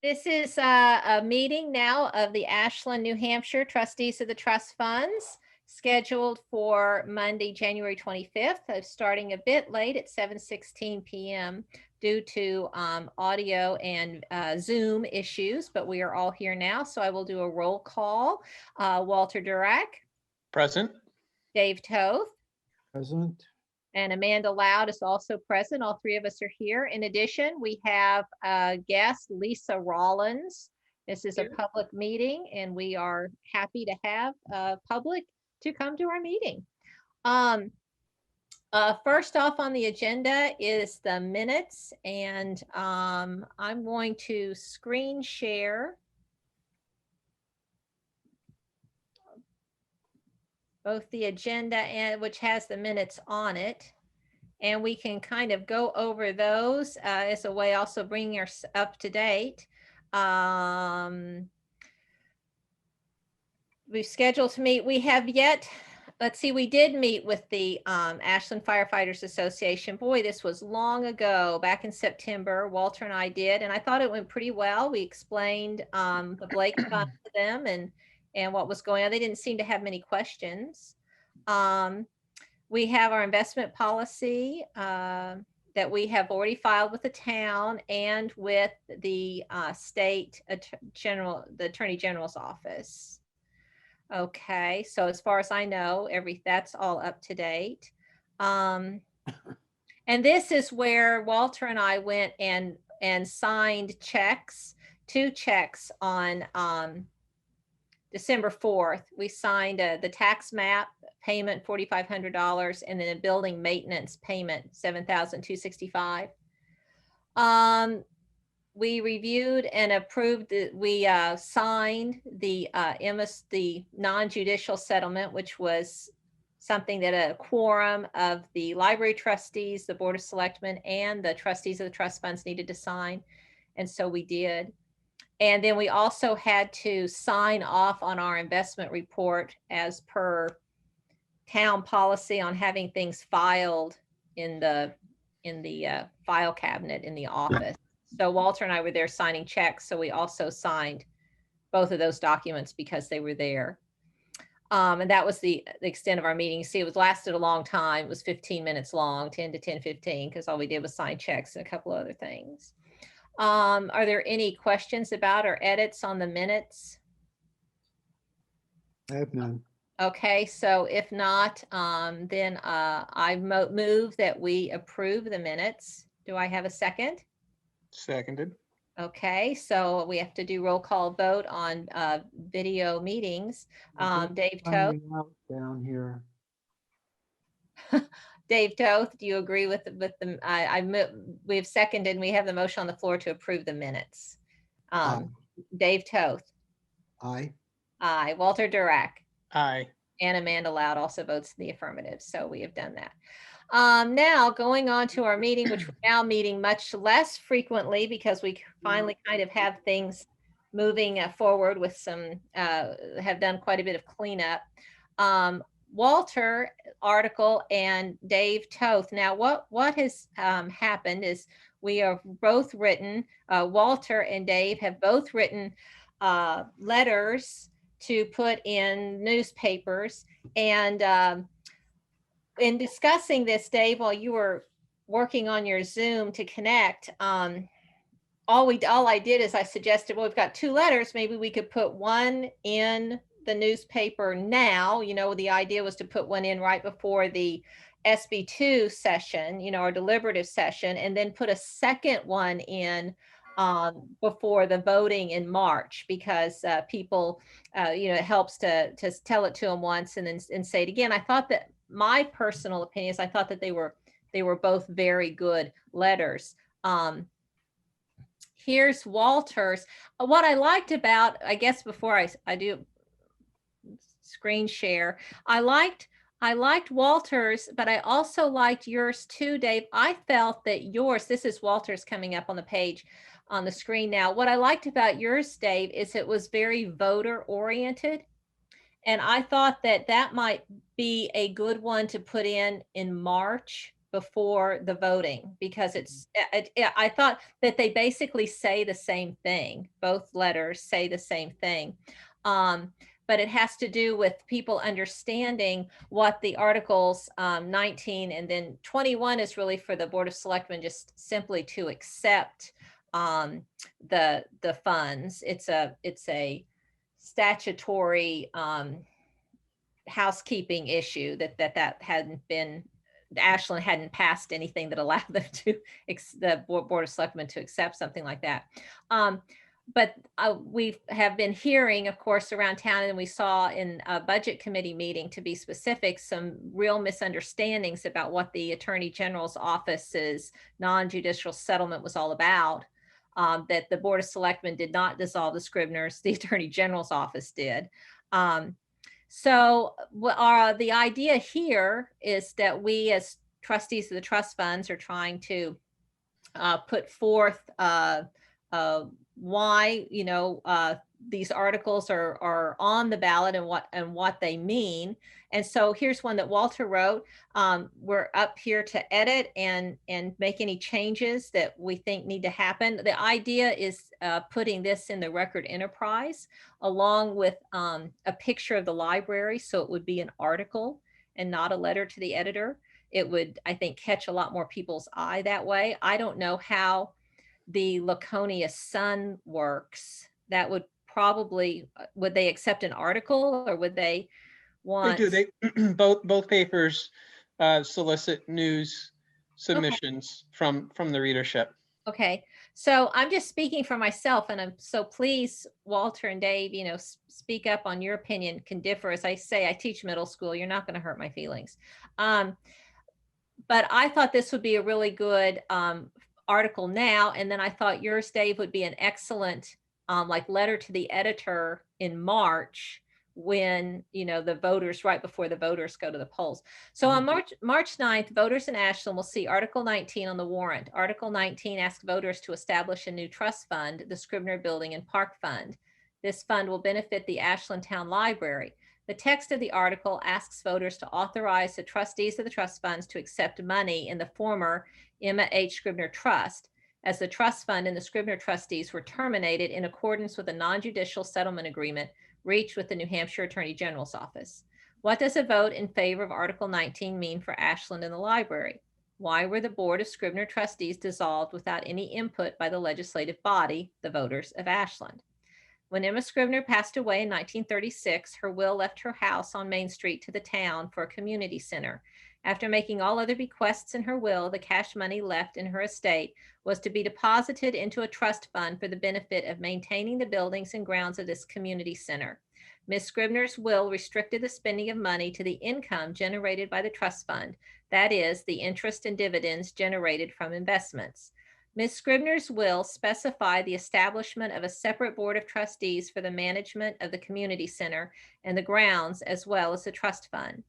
This is a meeting now of the Ashland, New Hampshire Trustees of the Trust Funds, scheduled for Monday, January 25th, starting a bit late at 7:16 p.m. due to audio and Zoom issues, but we are all here now, so I will do a roll call. Walter Durack. Present. Dave Toth. Present. And Amanda Loud is also present. All three of us are here. In addition, we have a guest, Lisa Rollins. This is a public meeting, and we are happy to have public to come to our meeting. First off on the agenda is the minutes, and I'm going to screen share both the agenda and which has the minutes on it. And we can kind of go over those as a way also bringing us up to date. We've scheduled to meet. We have yet, let's see, we did meet with the Ashland Firefighters Association. Boy, this was long ago, back in September. Walter and I did, and I thought it went pretty well. We explained the Blake Fund to them and what was going on. They didn't seem to have many questions. We have our investment policy that we have already filed with the town and with the state Attorney General's office. Okay, so as far as I know, that's all up to date. And this is where Walter and I went and signed checks, 2 checks on December 4th. We signed the tax map payment, $4,500, and then a building maintenance payment, $7,265. We reviewed and approved we signed the the non-judicial settlement, which was something that a quorum of the library trustees, the Board of Selectmen, and the trustees of the trust funds needed to sign. And so we did. And then we also had to sign off on our investment report as per town policy on having things filed in the file cabinet in the office. So Walter and I were there signing checks. So we also signed both of those documents because they were there. And that was the extent of our meeting. See, it lasted a long time. It was 15 minutes long, 10 to 10:15, because all we did was sign checks and a couple of other things. Are there any questions about or edits on the minutes? I have none. Okay, so if not, then I move that we approve the minutes. Do I have a second? Seconded. Okay, so we have to do roll call vote on video meetings. Dave Toth. Down here. Dave Toth, do you agree with the we have seconded and we have the motion on the floor to approve the minutes. Dave Toth. Aye. Aye. Walter Durack. Aye. And Amanda Loud also votes in the affirmative. So we have done that. Now going on to our meeting, which we're now meeting much less frequently because we finally kind of have things moving forward with some, have done quite a bit of cleanup. Walter article and Dave Toth. Now what has happened is we have both written, Walter and Dave have both written letters to put in newspapers. And in discussing this, Dave, while you were working on your Zoom to connect, all I did is I suggested, well, we've got 2 letters, maybe we could put one in the newspaper now. You know, the idea was to put one in right before the SB2 session, you know, our deliberative session, and then put a second one in before the voting in March, because people, you know, it helps to tell it to them once and then say it again. I thought that my personal opinion is I thought that they were both very good letters. Here's Walter's. What I liked about, I guess before I do screen share, I liked Walter's, but I also liked yours too, Dave. I felt that yours, this is Walter's coming up on the page on the screen now. What I liked about yours, Dave, is it was very voter oriented. And I thought that might be a good one to put in March before the voting, because I thought that they basically say the same thing. Both letters say the same thing. But it has to do with people understanding what the articles 19 and then 21 is really for the Board of Selectmen just simply to accept the funds. It's a statutory housekeeping issue that hadn't been, Ashland hadn't passed anything that allowed them to the Board of Selectmen to accept something like that. But we have been hearing, of course, around town, and we saw in a budget committee meeting, to be specific, some real misunderstandings about what the Attorney General's office's non-judicial settlement was all about. That the Board of Selectmen did not dissolve the Scribners, the Attorney General's office did. So the idea here is that we, as trustees of the trust funds, are trying to put forth why these articles are on the ballot and what they mean. And so here's one that Walter wrote. We're up here to edit and make any changes that we think need to happen. The idea is putting this in the record enterprise along with a picture of the library, so it would be an article and not a letter to the editor. It would, I think, catch a lot more people's eye that way. I don't know how the Laconia Sun works. That would probably, would they accept an article, or would they want? They do. Both papers solicit news submissions from the readership. Okay, so I'm just speaking for myself, and I'm so please, Walter and Dave, speak up on your opinion, can differ. As I say, I teach middle school. You're not going to hurt my feelings. But I thought this would be a really good article now. And then I thought yours, Dave, would be an excellent letter to the editor in March, when the voters, right before the voters go to the polls. So on March 9th, voters in Ashland will see Article 19 on the warrant. Article 19 asks voters to establish a new trust fund, the Scribner Building and Park Fund. This fund will benefit the Ashland Town Library. The text of the article asks voters to authorize the trustees of the trust funds to accept money in the former Emma H. Scribner Trust, as the trust fund and the Scribner trustees were terminated in accordance with a non-judicial settlement agreement reached with the New Hampshire Attorney General's office. What does a vote in favor of Article 19 mean for Ashland and the library? Why were the Board of Scribner trustees dissolved without any input by the legislative body, the voters of Ashland? When Emma Scribner passed away in 1936, her will left her house on Main Street to the town for a community center. After making all other bequests in her will, the cash money left in her estate was to be deposited into a trust fund for the benefit of maintaining the buildings and grounds of this community center. Ms. Scribner's will restricted the spending of money to the income generated by the trust fund, that is, the interest and dividends generated from investments. Ms. Scribner's will specified the establishment of a separate board of trustees for the management of the community center and the grounds, as well as the trust fund.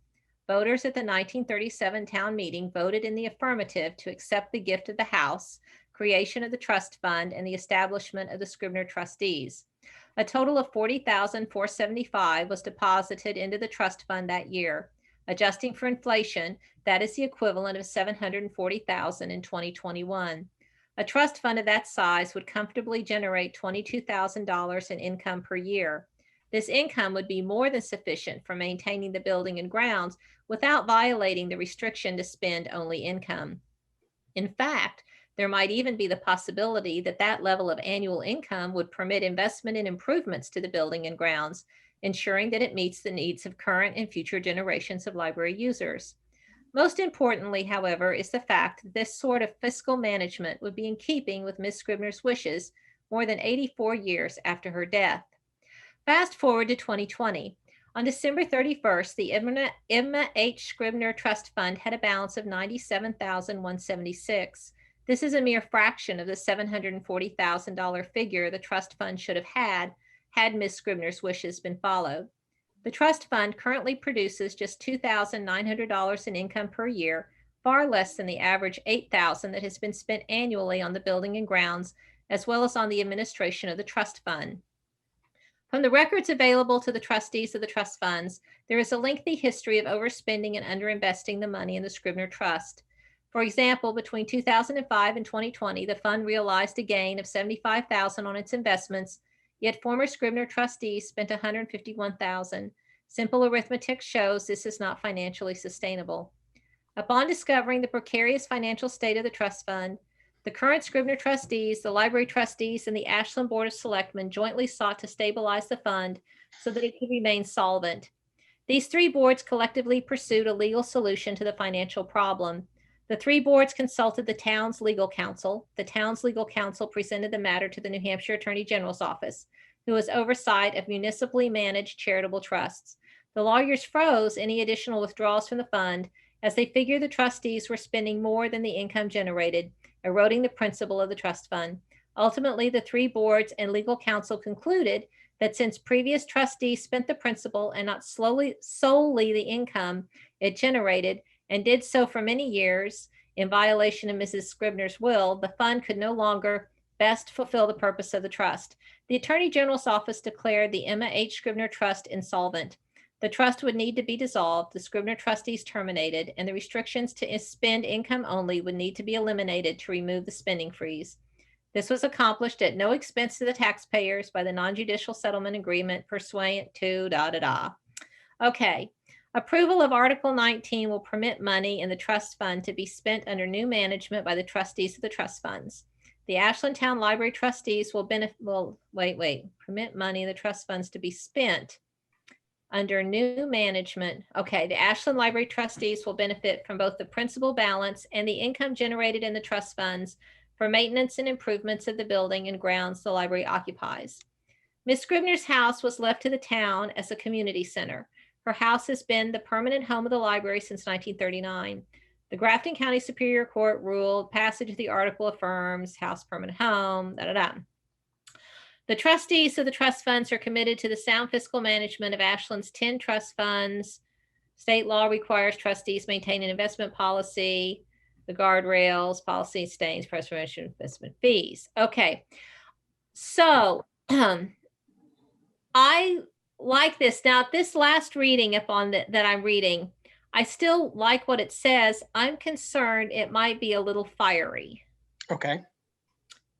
Voters at the 1937 town meeting voted in the affirmative to accept the gift of the house, creation of the trust fund, and the establishment of the Scribner trustees. A total of $40,475 was deposited into the trust fund that year. Adjusting for inflation, that is the equivalent of $740,000 in 2021. A trust fund of that size would comfortably generate $22,000 in income per year. This income would be more than sufficient for maintaining the building and grounds without violating the restriction to spend only income. In fact, there might even be the possibility that that level of annual income would permit investment in improvements to the building and grounds, ensuring that it meets the needs of current and future generations of library users. Most importantly, however, is the fact that this sort of fiscal management would be in keeping with Ms. Scribner's wishes more than 84 years after her death. Fast forward to 2020. On December 31st, the Emma H. Scribner Trust Fund had a balance of $97,176. This is a mere fraction of the $740,000 figure the trust fund should have had Ms. Scribner's wishes been followed. The trust fund currently produces just $2,900 in income per year, far less than the average $8,000 that has been spent annually on the building and grounds, as well as on the administration of the trust fund. From the records available to the trustees of the trust funds, there is a lengthy history of overspending and underinvesting the money in the Scribner Trust. For example, between 2005 and 2020, the fund realized a gain of $75,000 on its investments, yet former Scribner trustees spent $151,000. Simple arithmetic shows this is not financially sustainable. Upon discovering the precarious financial state of the trust fund, the current Scribner trustees, the library trustees, and the Ashland Board of Selectmen jointly sought to stabilize the fund so that it could remain solvent. These three boards collectively pursued a legal solution to the financial problem. The three boards consulted the town's legal counsel. The town's legal counsel presented the matter to the New Hampshire Attorney General's office, who has oversight of municipally managed charitable trusts. The lawyers froze any additional withdrawals from the fund as they figured the trustees were spending more than the income generated, eroding the principle of the trust fund. Ultimately, the three boards and legal counsel concluded that since previous trustees spent the principal and not solely the income it generated, and did so for many years in violation of Mrs. Scribner's will, the fund could no longer best fulfill the purpose of the trust. The Attorney General's office declared the Emma H. Scribner Trust insolvent. The trust would need to be dissolved, the Scribner trustees terminated, and the restrictions to spend income only would need to be eliminated to remove the spending freeze. This was accomplished at no expense to the taxpayers by the non-judicial settlement agreement pursuant to Okay. Approval of Article 19 will permit money in the trust fund to be spent under new management by the trustees of the trust funds. The Ashland Town Library trustees will permit money in the trust funds to be spent under new management. Okay, the Ashland Library trustees will benefit from both the principal balance and the income generated in the trust funds for maintenance and improvements of the building and grounds the library occupies. Ms. Scribner's house was left to the town as a community center. Her house has been the permanent home of the library since 1939. The Grafton County Superior Court ruled passage of the article affirms house permanent home, The trustees of the trust funds are committed to the sound fiscal management of Ashland's 10 trust funds. State law requires trustees maintain an investment policy, the guardrails, policy stains, preservation of investment fees. Okay, so I like this. Now, this last reading that I'm reading, I still like what it says. I'm concerned it might be a little fiery. Okay.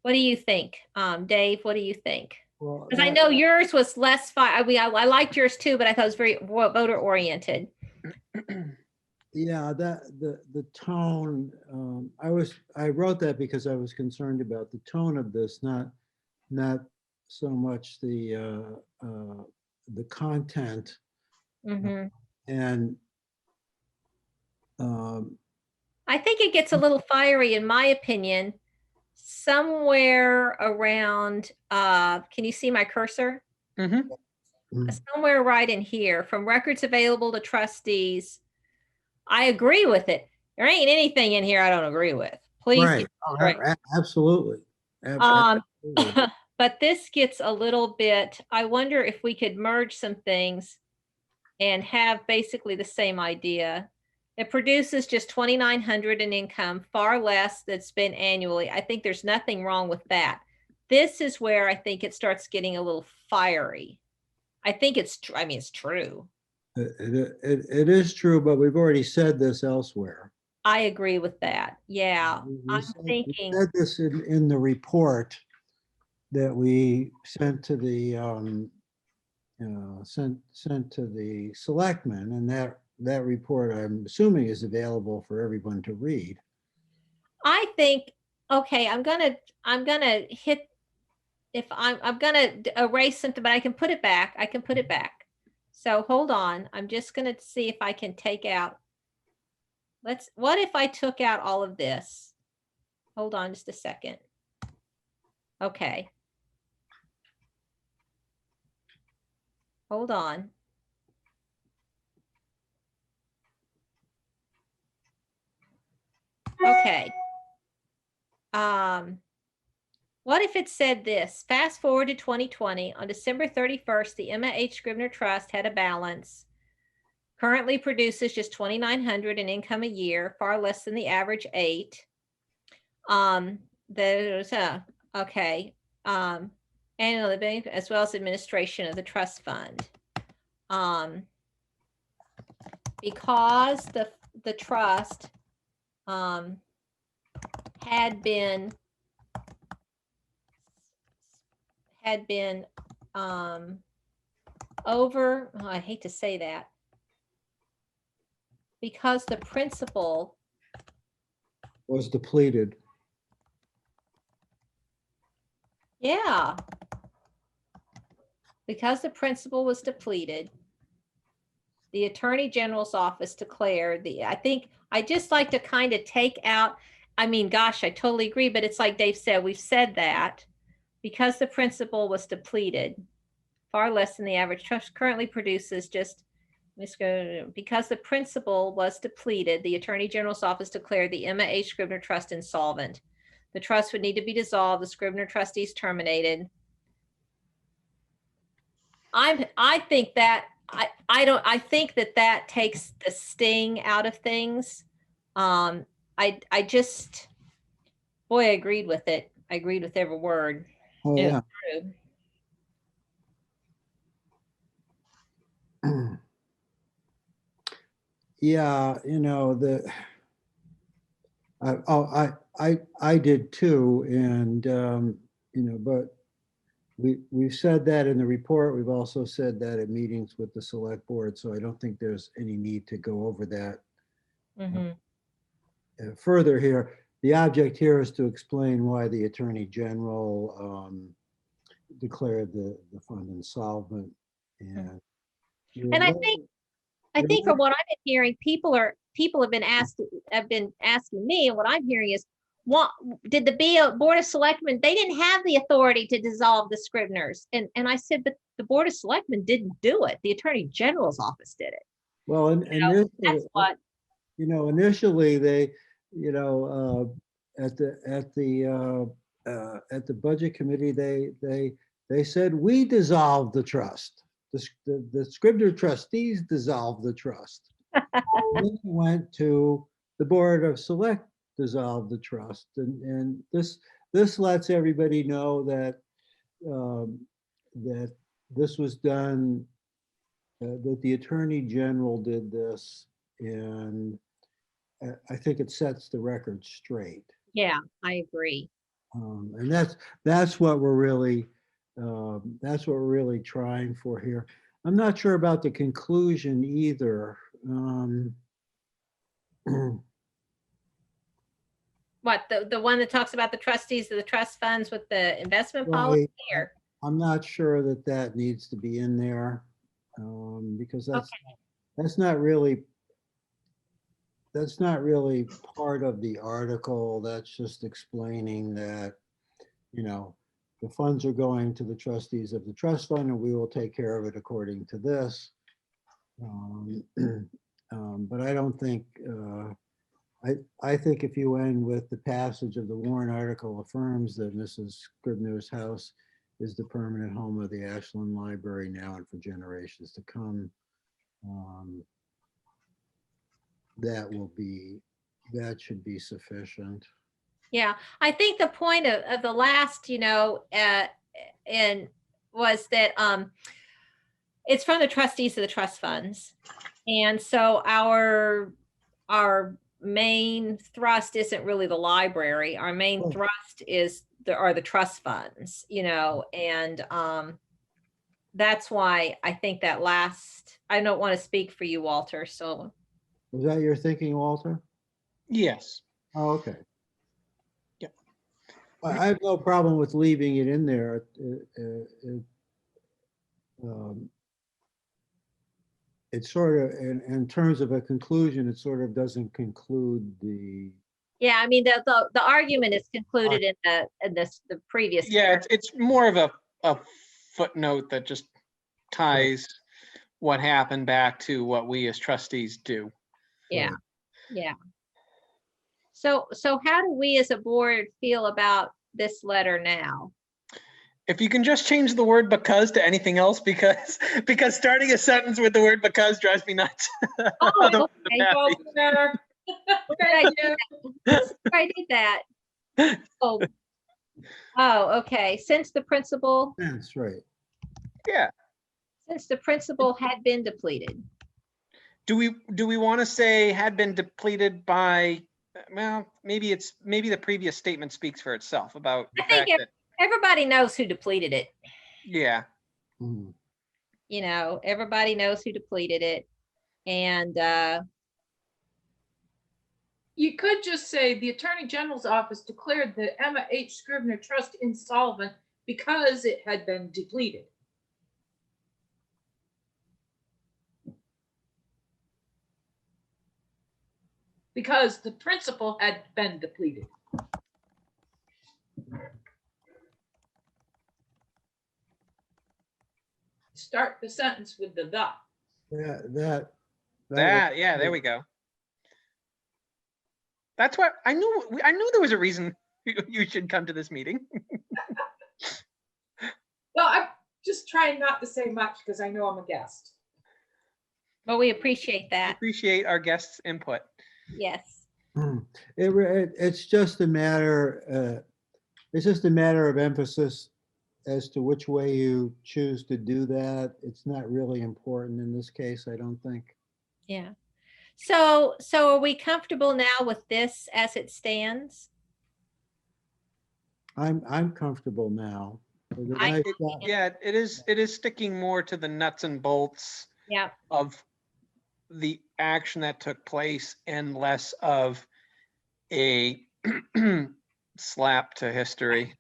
What do you think, Dave? What do you think? Well, Because I know yours was less fire. I liked yours too, but I thought it was very voter oriented. yeah, the tone, I wrote that because I was concerned about the tone of this, not so much the content. Mm-hmm. And I think it gets a little fiery, in my opinion, somewhere around, can you see my cursor? Mm-hmm. Somewhere right in here, from records available to trustees. I agree with it. There ain't anything in here I don't agree with. Please. right, absolutely. But this gets a little bit, I wonder if we could merge some things and have basically the same idea. It produces just $2,900 in income, far less than spent annually. I think there's nothing wrong with that. This is where I think it starts getting a little fiery. I think it's true. I mean, it's true. It is true, but we've already said this elsewhere. I agree with that. Yeah, I'm We thinking. said this in the report that we sent to the sent to the selectmen, and that report, I'm assuming, is available for everyone to read. I think, okay, I'm gonna hit, if I'm gonna erase something, but I can put it back. I can put it back. So hold on. I'm just gonna see if I can take out. What if I took out all of this? Hold on just a second. Okay. Hold on. Okay. What if it said this? Fast forward to 2020. On December 31st, the Emma H. Scribner Trust had a balance. Currently produces just $2,900 in income a year, far less than the average 8. Okay. Annual living as well as administration of the trust fund. Because the trust had been over, oh, I hate to say that, because the principal, Was depleted. yeah, because the principal was depleted, the Attorney General's office declared I think I just like to kind of take out, I mean, gosh, I totally agree, but it's like Dave said, we've said that because the principal was depleted, far less than the average trust currently produces, just because the principal was depleted, the Attorney General's office declared the Emma H. Scribner Trust insolvent. The trust would need to be dissolved, the Scribner trustees terminated. I think that I think that takes the sting out of things. I just, boy, I agreed with it. I agreed with every word. Oh, It yeah. was true. Yeah, I did too, and but we've said that in the report. We've also said that at meetings with the select board, so I don't think there's any need to go over that Mhm. further here. The object here is to explain why the Attorney General declared the fund insolvent, and And I think from what I've been hearing, people have been asking me, and what I'm hearing is, what did the Board of Selectmen, they didn't have the authority to dissolve the Scribners. And I said, but the Board of Selectmen didn't do it. The Attorney General's office did it. Well, That's what, initially they, at the budget committee, they said, we dissolved the trust. The Scribner trustees dissolved the trust. Then it went to the Board of Select dissolve the trust, and this lets everybody know that that this was done, that the Attorney General did this, and I think it sets the record straight. yeah, I agree. And that's what we're really trying for here. I'm not sure about the conclusion either. What, the one that talks about the trustees of the trust funds with the investment Right. policy, or? I'm not sure that needs to be in there, because that's not really part of the article. That's just explaining that, the funds are going to the trustees of the trust fund, and we will take care of it according to this. But I don't think, I think if you end with the passage of the Warren article affirms that Mrs. Scribner's house is the permanent home of the Ashland Library now and for generations to come, that should be sufficient. Yeah, I think the point of the last, and was that it's from the trustees of the trust funds. And so our main thrust isn't really the library. Our main Oh. thrust are the trust funds, and that's why I think that last, I don't want to speak for you, Walter, so. Was that your thinking, Walter? Yes. Oh, okay. Yep. I have no problem with leaving it in there. It's sort of, in terms of a conclusion, it sort of doesn't conclude the. Yeah, I mean, the argument is concluded in the previous. Yeah, it's more of a footnote that just ties what happened back to what we as trustees do. Yeah, yeah. So how do we as a board feel about this letter now? If you can just change the word because to anything else, because starting a sentence with the word because drives me nuts. Oh, okay. I did that. Oh, okay. Since the principal. That's right. Yeah. Since the principal had been depleted. Do we want to say had been depleted by well, maybe the previous statement speaks for itself about the I think fact that, everybody knows who depleted it. yeah, Hmm. You know, everybody knows who depleted it. And You could just say the Attorney General's office declared the Emma H. Scrivener Trust insolvent because it had been depleted. Because the principal had been depleted. Start the sentence with the. Yeah, yeah, there we go. That's what I knew there was a reason you should come to this meeting. Well, I'm just trying not to say much because I know I'm a guest. well, we appreciate that. Appreciate our guests' input. Yes. It's just a matter, it's just a matter of emphasis as to which way you choose to do that. It's not really important in this case, I don't think. Yeah. So are we comfortable now with this as it stands? I'm comfortable now. With a I- nice It- job. yeah, it is sticking more to the nuts and bolts Yeah. of the action that took place and less of a slap to history,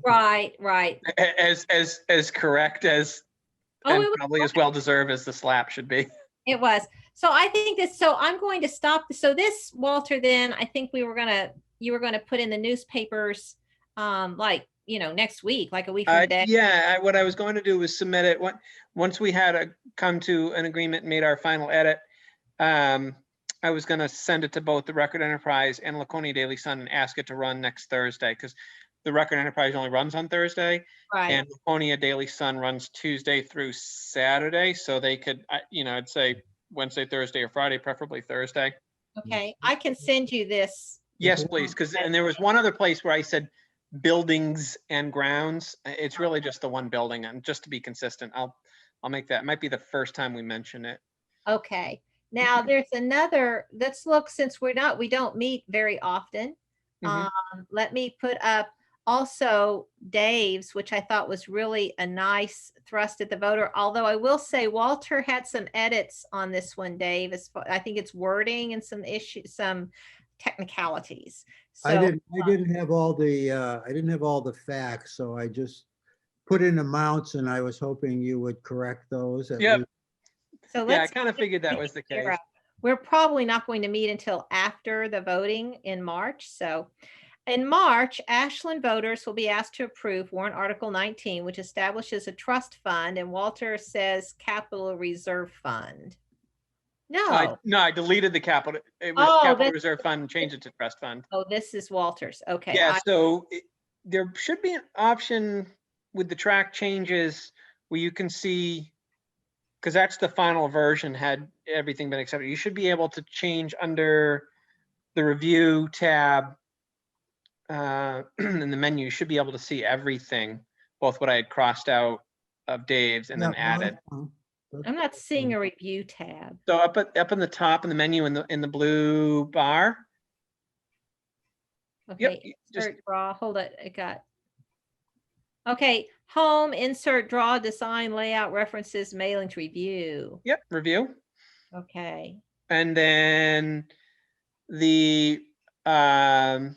Right. as correct as Oh, and it was, probably as well deserved as the slap should be. it was. So I think this, so I'm going to stop. So this, Walter, then I think you were gonna put in the newspapers, like, next week, like a week from today. Yeah, what I was going to do was submit it once we had come to an agreement and made our final edit. I was going to send it to both the Record Enterprise and Laconia Daily Sun and ask it to run next Thursday, because the Record Enterprise only runs on Thursday Right. and Laconia Daily Sun runs Tuesday through Saturday. So they could, I'd say Wednesday, Thursday, or Friday, preferably Thursday. Okay. I can send you this. Yes, please. And there was one other place where I said buildings and grounds. It's really just the one building, and just to be consistent, I'll make that. It might be the first time we mention it. Okay. Now there's another, let's look, since we don't meet very often. Mhm. Let me put up also Dave's, which I thought was really a nice thrust at the voter. Although I will say Walter had some edits on this one, Dave. I think it's wording and some issues, some technicalities. So I didn't have all the facts, so I just put in amounts and I was hoping you would correct those. at Yep. least. so Yeah, I let's kind of figured that was the take care case. of- We're probably not going to meet until after the voting in March. So in March, Ashland voters will be asked to approve warrant Article 19, which establishes a trust fund, and Walter says capital reserve fund. No. No, I deleted the capital. It was Oh, capital that's- reserve fund and changed it to trust fund. Oh, this is Walter's. Okay. Yeah, so there should be an option with the track changes where you can see, because that's the final version, had everything been accepted. You should be able to change under the review tab in the menu. You should be able to see everything, both what I had crossed out of Dave's and then Yeah, added. I'm not seeing a review tab. So up in the top in the menu in the blue bar. Okay, just insert draw, hold it, okay, home, insert draw, design, layout, references, mailings, review. review. Okay, And then the track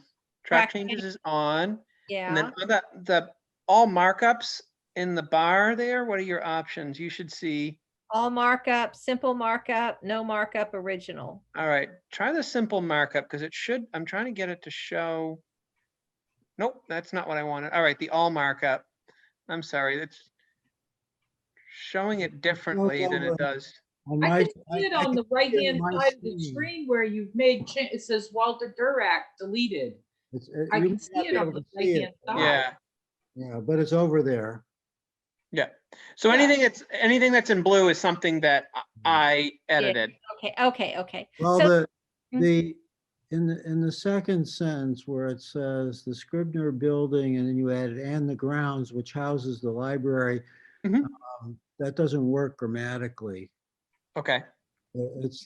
Track changes is on. And yeah, then on the all markups in the bar there, what are your options? You should see. all markup, simple markup, no markup, original. All right, try the simple markup because it should, I'm trying to get it to show. Nope, that's not what I wanted. All right, the all markup. I'm sorry, that's showing it differently than it does. On I my- can see it I on the can see it right-hand on my side of the screen. screen where you've made, it says Walter Durack deleted. I You can may see not it be on able the to see it. right-hand side. Yeah, Yeah, but it's over there. yeah. So Yeah. anything that's in blue is something that I edited. Okay. Well, So- in the second sentence where it says the Scribner building and then you added and the grounds which houses the library, Mhm. That doesn't work grammatically. Okay. It's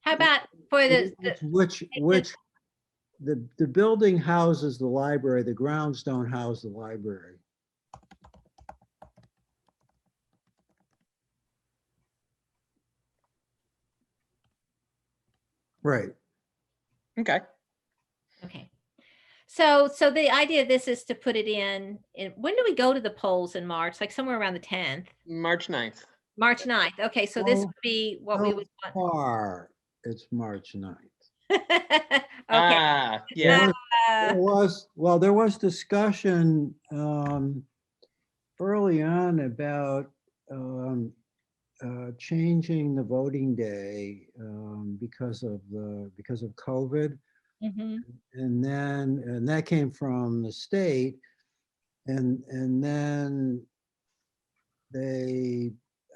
How about for Which, the building houses the library, the grounds don't house the library. Right. Okay. okay. So the idea of this is to put it in, when do we go to the polls in March? Like somewhere around the 10th, March 9th. March 9th. Okay, so this Oh, would be what we So would want. far, it's March 9th. Okay. Ah, There yeah. was- Uh, there was discussion early on about changing the voting day because of COVID. mhm. And that came from the state. And then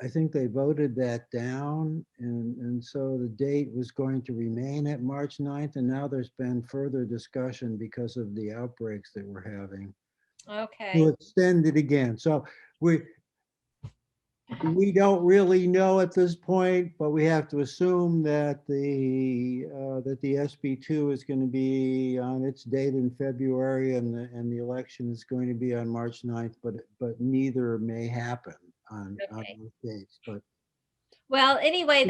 I think they voted that down. And so the date was going to remain at March 9th. And now there's been further discussion because of the outbreaks that we're having to Okay. extend it again. So we don't really know at this point, but we have to assume that the SB2 is going to be on its date in February, and the election is going to be on March 9th, but neither may happen on Okay. those dates. But Well, anyway,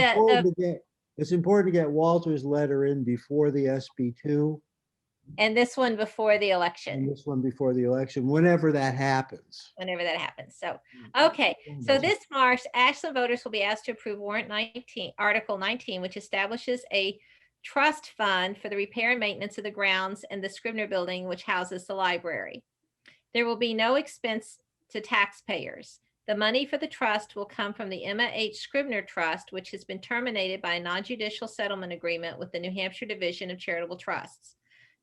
it's important to get Walter's letter in before the SB2 and this one before the and election, this one before the election, whenever that happens. whenever that happens. So, okay. So this March, Ashland voters will be asked to approve warrant 19, Article 19, which establishes a trust fund for the repair and maintenance of the grounds and the Scribner building, which houses the library. There will be no expense to taxpayers. The money for the trust will come from the Emma H. Scribner Trust, which has been terminated by a non-judicial settlement agreement with the New Hampshire Division of Charitable Trusts.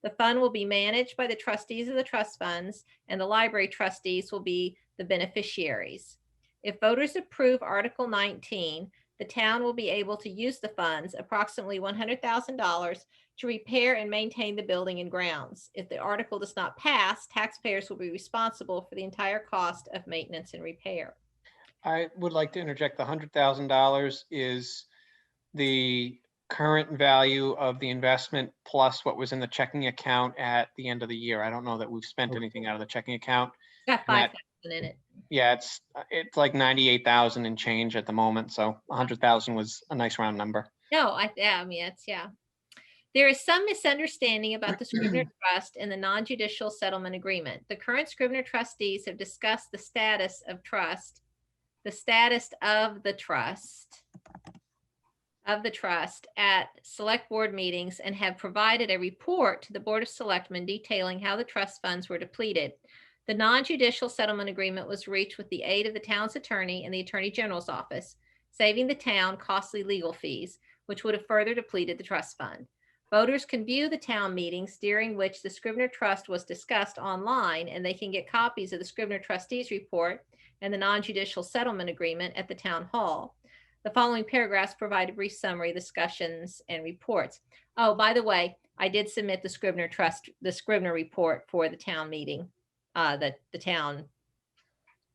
The fund will be managed by the trustees of the trust funds, and the library trustees will be the beneficiaries. If voters approve Article 19, the town will be able to use the funds, approximately $100,000, to repair and maintain the building and grounds. If the article does not pass, taxpayers will be responsible for the entire cost of maintenance and repair. I would like to interject. The $100,000 is the current value of the investment plus what was in the checking account at the end of the year. I don't know that we've spent anything out of the checking account. It's got And that- 5,000 in it. Yeah, it's like 98,000 and change at the moment. So 100,000 was a nice round number. No, I mean, yeah. There is some misunderstanding about the Scribner Trust and the non-judicial settlement agreement. The current Scribner trustees have discussed the status of the trust at select board meetings and have provided a report to the Board of Selectmen detailing how the trust funds were depleted. The non-judicial settlement agreement was reached with the aid of the town's attorney and the Attorney General's office, saving the town costly legal fees, which would have further depleted the trust fund. Voters can view the town meetings during which the Scribner Trust was discussed online, and they can get copies of the Scribner Trustees report and the non-judicial settlement agreement at the town hall. The following paragraphs provide a brief summary of discussions and reports. Oh, by the way, I did submit the Scribner report for the town meeting, the town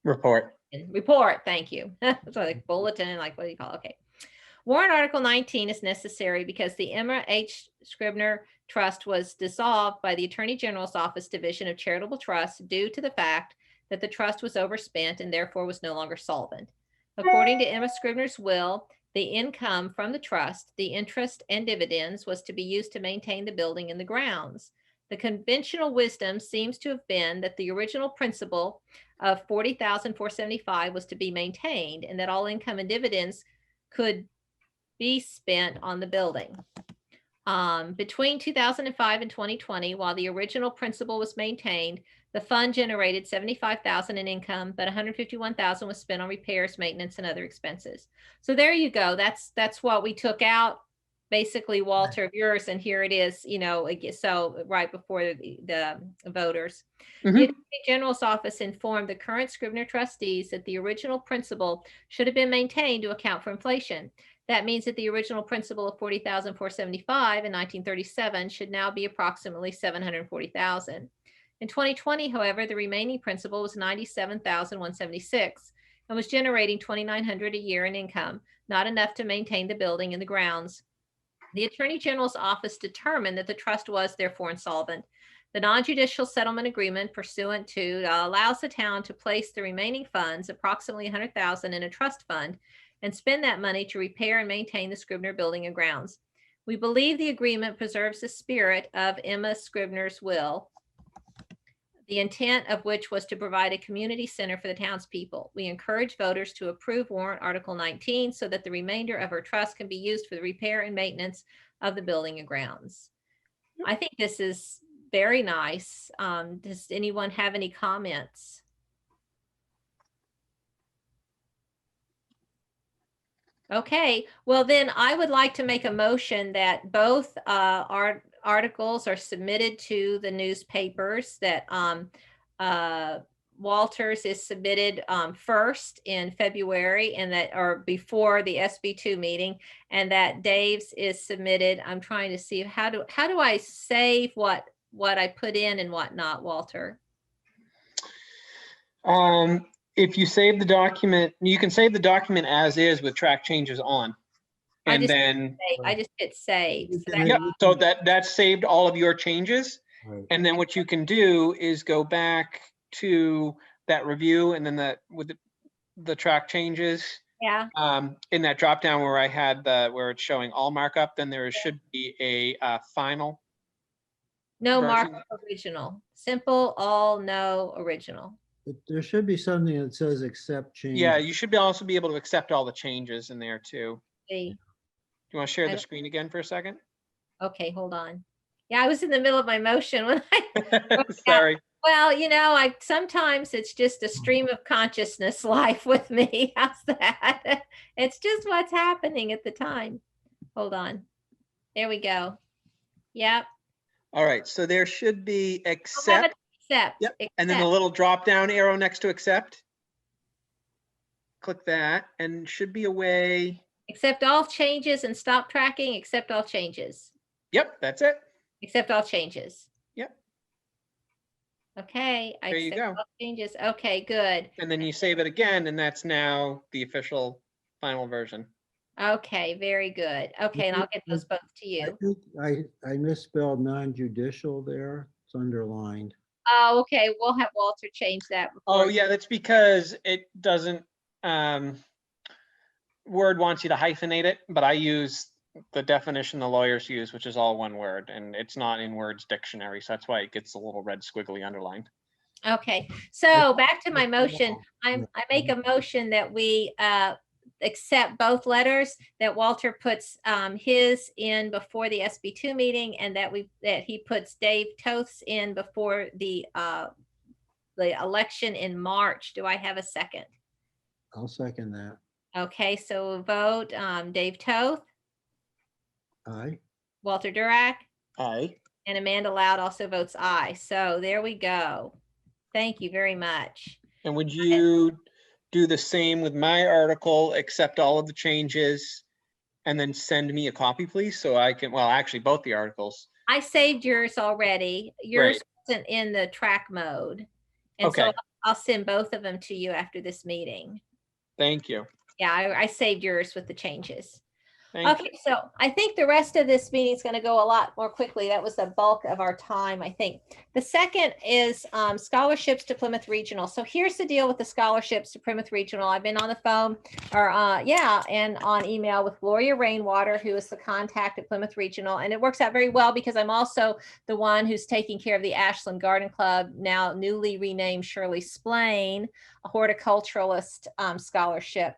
Report. report. Thank you. It's like bulletin, like what do you call it? Okay. Warrant Article 19 is necessary because the Emma H. Scribner Trust was dissolved by the Attorney General's Office Division of Charitable Trusts due to the fact that the trust was overspent and therefore was no longer solvent. According to Emma Scribner's will, the income from the trust, the interest and dividends, was to be used to maintain the building and the grounds. The conventional wisdom seems to have been that the original principal of $40,475 was to be maintained, and that all income and dividends could be spent on the building. Between 2005 and 2020, while the original principal was maintained, the fund generated $75,000 in income, but $151,000 was spent on repairs, maintenance, and other expenses. So there you go. That's what we took out, basically, Walter, of yours, and here it is. So right before the voters, the Attorney General's office informed the current Scribner trustees that the original principal should have been maintained to account for inflation. That means that the original principal of $40,475 in 1937 should now be approximately $740,000. In 2020, however, the remaining principal was $97,176 and was generating $2,900 a year in income, not enough to maintain the building and the grounds The Attorney General's office determined that the trust was therefore insolvent. The non-judicial settlement agreement pursuant to allows the town to place the remaining funds, approximately $100,000, in a trust fund and spend that money to repair and maintain the Scribner building and grounds. We believe the agreement preserves the spirit of Emma Scribner's will, the intent of which was to provide a community center for the townspeople. We encourage voters to approve warrant Article 19 so that the remainder of her trust can be used for the repair and maintenance of the building and grounds. I think this is very nice. Does anyone have any comments? Okay, well then I would like to make a motion that both articles are submitted to the newspapers, that Walter's is submitted first in February, and that, or before the SB2 meeting, and that Dave's is submitted. I'm trying to see how do I save what I put in and what not, Walter? If you save the document, you can save the document as is with track changes on. I And just then, I just hit save. So that- yep, so that saved all of your changes. Right. And then what you can do is go back to that review, and then with the track changes, Yeah, in that drop down where I had where it's showing all markup, then there should be a final. no version. markup original. Simple, all, no original. There should be something that says accept change. Yeah, you should also be able to accept all the changes in there too. See. Do you want to share I the don't- screen again for a second? Okay, hold on. Yeah, I was in the middle of my motion when I Sorry. well, I sometimes it's just a stream of consciousness life with me. How's that? It's just what's happening at the time. Hold on. There we go. Yep. All right, so there should be We'll have accept. it Accept. Yep, and then the accept. little drop down arrow next to accept. Click that, and should be a way. Accept all changes and stop tracking. Accept all changes. Yep, that's it. Accept all changes. Yep. Okay. I There you accept go. all changes. Okay, good. And then you save it again, and that's now the official final version. Okay, very good. Okay, and I'll get those both to I you. think I misspelled non-judicial there. It's underlined. Oh, okay. We'll have Walter change that. Oh, before- yeah, that's because it doesn't, Word wants you to hyphenate it, but I use the definition the lawyers use, which is all one word, and it's not in Word's dictionary, so that's why it gets a little red squiggly underlined. Okay, so back to my motion. I make a motion that we accept both letters, that Walter puts his in before the SB2 meeting, and that he puts Dave Toth's in before the election in March. Do I have a second? I'll second that. Okay, so we'll vote Dave Toth, Aye. Walter Durack, Aye. and Amanda Loud also votes aye. So there we go. Thank you very much. And would you do the same with my article, accept all of the changes, and then send me a copy, please, so I can, well, actually, both the articles. I saved yours already. Yours wasn't in the track mode. And so Okay. I'll send both of them to you after this meeting. Thank you. Yeah, I saved yours with the changes. Thank you. Okay, so I think the rest of this meeting is going to go a lot more quickly. That was the bulk of our time, I think. The second is scholarships to Plymouth Regional. So here's the deal with the scholarships to Plymouth Regional. I've been on the phone, and on email with Gloria Rainwater, who is the contact at Plymouth Regional. And it works out very well because I'm also the one who's taking care of the Ashland Garden Club, now newly renamed Shirley Splain, a horticulturalist scholarship.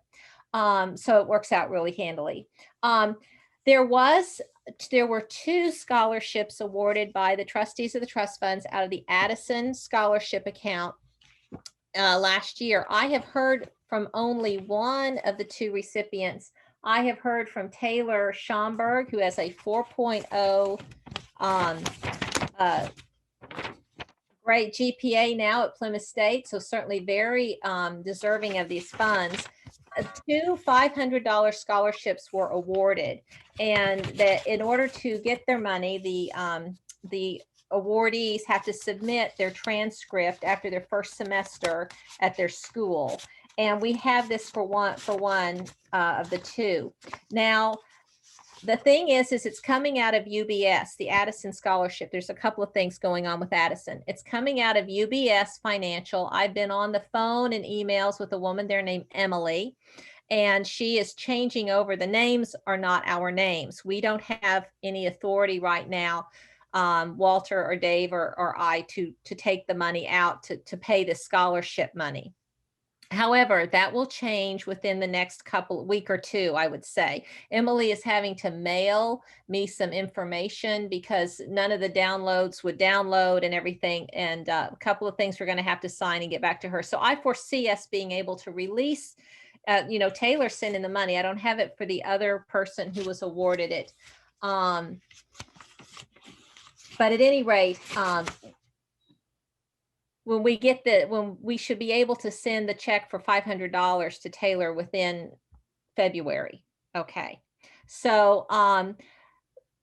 So it works out really handily. There were 2 scholarships awarded by the trustees of the trust funds out of the Addison scholarship account last year. I have heard from only one of the 2 recipients. I have heard from Taylor Schomburg, who has a 4.0 great GPA now at Plymouth State, so certainly very deserving of these funds. 2 $500 scholarships were awarded, and that in order to get their money, the awardees have to submit their transcript after their first semester at their school. And we have this for one of the 2. Now, the thing is it's coming out of UBS, the Addison Scholarship. There's a couple of things going on with Addison. It's coming out of UBS Financial. I've been on the phone and emails with a woman there named Emily, and she is changing over. The names are not our names. We don't have any authority right now, Walter or Dave or I, to take the money out to pay the scholarship money. However, that will change within the next week or two, I would say. Emily is having to mail me some information because none of the downloads would download and everything. And a couple of things we're going to have to sign and get back to her. So I foresee us being able to release, Taylor sending the money. I don't have it for the other person who was awarded it. But at any rate, when we should be able to send the check for $500 to Taylor within February. Okay. So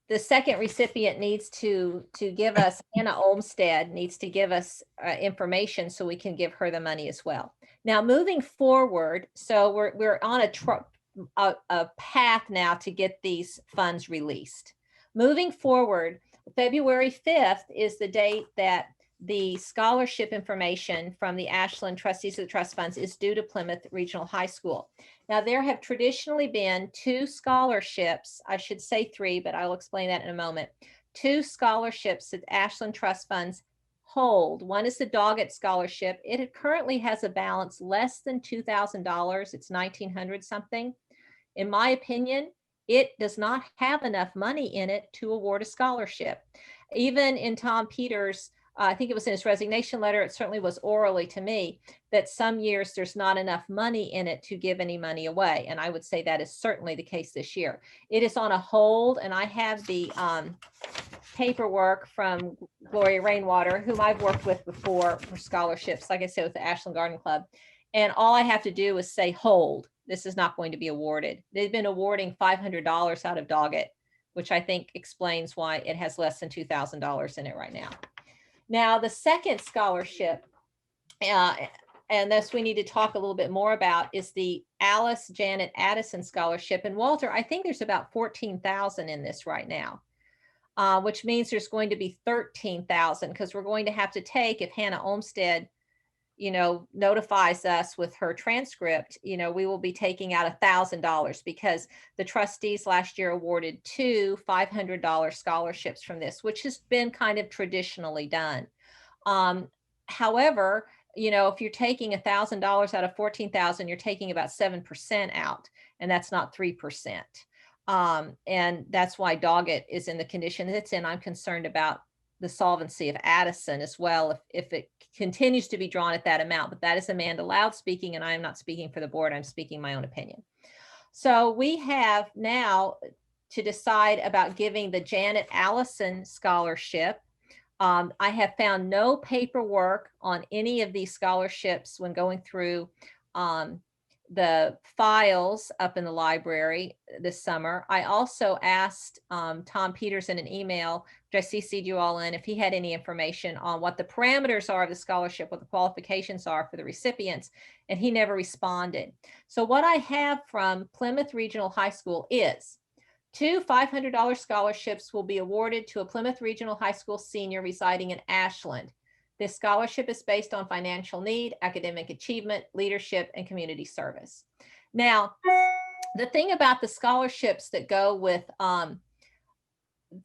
the second recipient needs to give us, Anna Olmstead needs to give us information so we can give her the money as well. Now, moving forward, so we're on a path now to get these funds released. Moving forward, February 5th is the date that the scholarship information from the Ashland Trustees of the Trust Funds is due to Plymouth Regional High School. Now, there have traditionally been 2 scholarships, I should say 3, but I'll explain that in a moment. 2 scholarships that Ashland Trust Funds hold. One is the Doggett Scholarship. It currently has a balance less than $2,000. It's $1,900 something. In my opinion, it does not have enough money in it to award a scholarship. Even in Tom Peters' I think it was in his resignation letter, it certainly was orally to me, that some years there's not enough money in it to give any money away. And I would say that is certainly the case this year. It is on a hold, and I have the paperwork from Gloria Rainwater, whom I've worked with before for scholarships, like I said, with the Ashland Garden Club. And all I have to do is say, hold, this is not going to be awarded. They've been awarding $500 out of Doggett, which I think explains why it has less than $2,000 in it right now. Now, the second scholarship, and this we need to talk a little bit more about, is the Alice Janet Addison Scholarship. And Walter, I think there's about 14,000 in this right now, which means there's going to be 13,000 because we're going to have to take, if Hannah Olmstead, notifies us with her transcript, we will be taking out $1,000 because the trustees last year awarded 2 $500 scholarships from this, which has been kind of traditionally done. However, if you're taking $1,000 out of 14,000, you're taking about 7% out, and that's not 3%. And that's why Doggett is in the condition it's in. I'm concerned about the solvency of Addison as well, if it continues to be drawn at that amount. But that is Amanda Loud speaking, and I am not speaking for the board. I'm speaking my own opinion. So we have now to decide about giving the Janet Allison Scholarship. I have found no paperwork on any of these scholarships when going through the files up in the library this summer. I also asked Tom Peters in an email, which I CC'd you all in, if he had any information on what the parameters are of the scholarship, what the qualifications are for the recipients, and he never responded. So what I have from Plymouth Regional High School is 2 $500 scholarships will be awarded to a Plymouth Regional High School senior residing in Ashland. This scholarship is based on financial need, academic achievement, leadership, and community service. Now, the thing about the scholarships that go with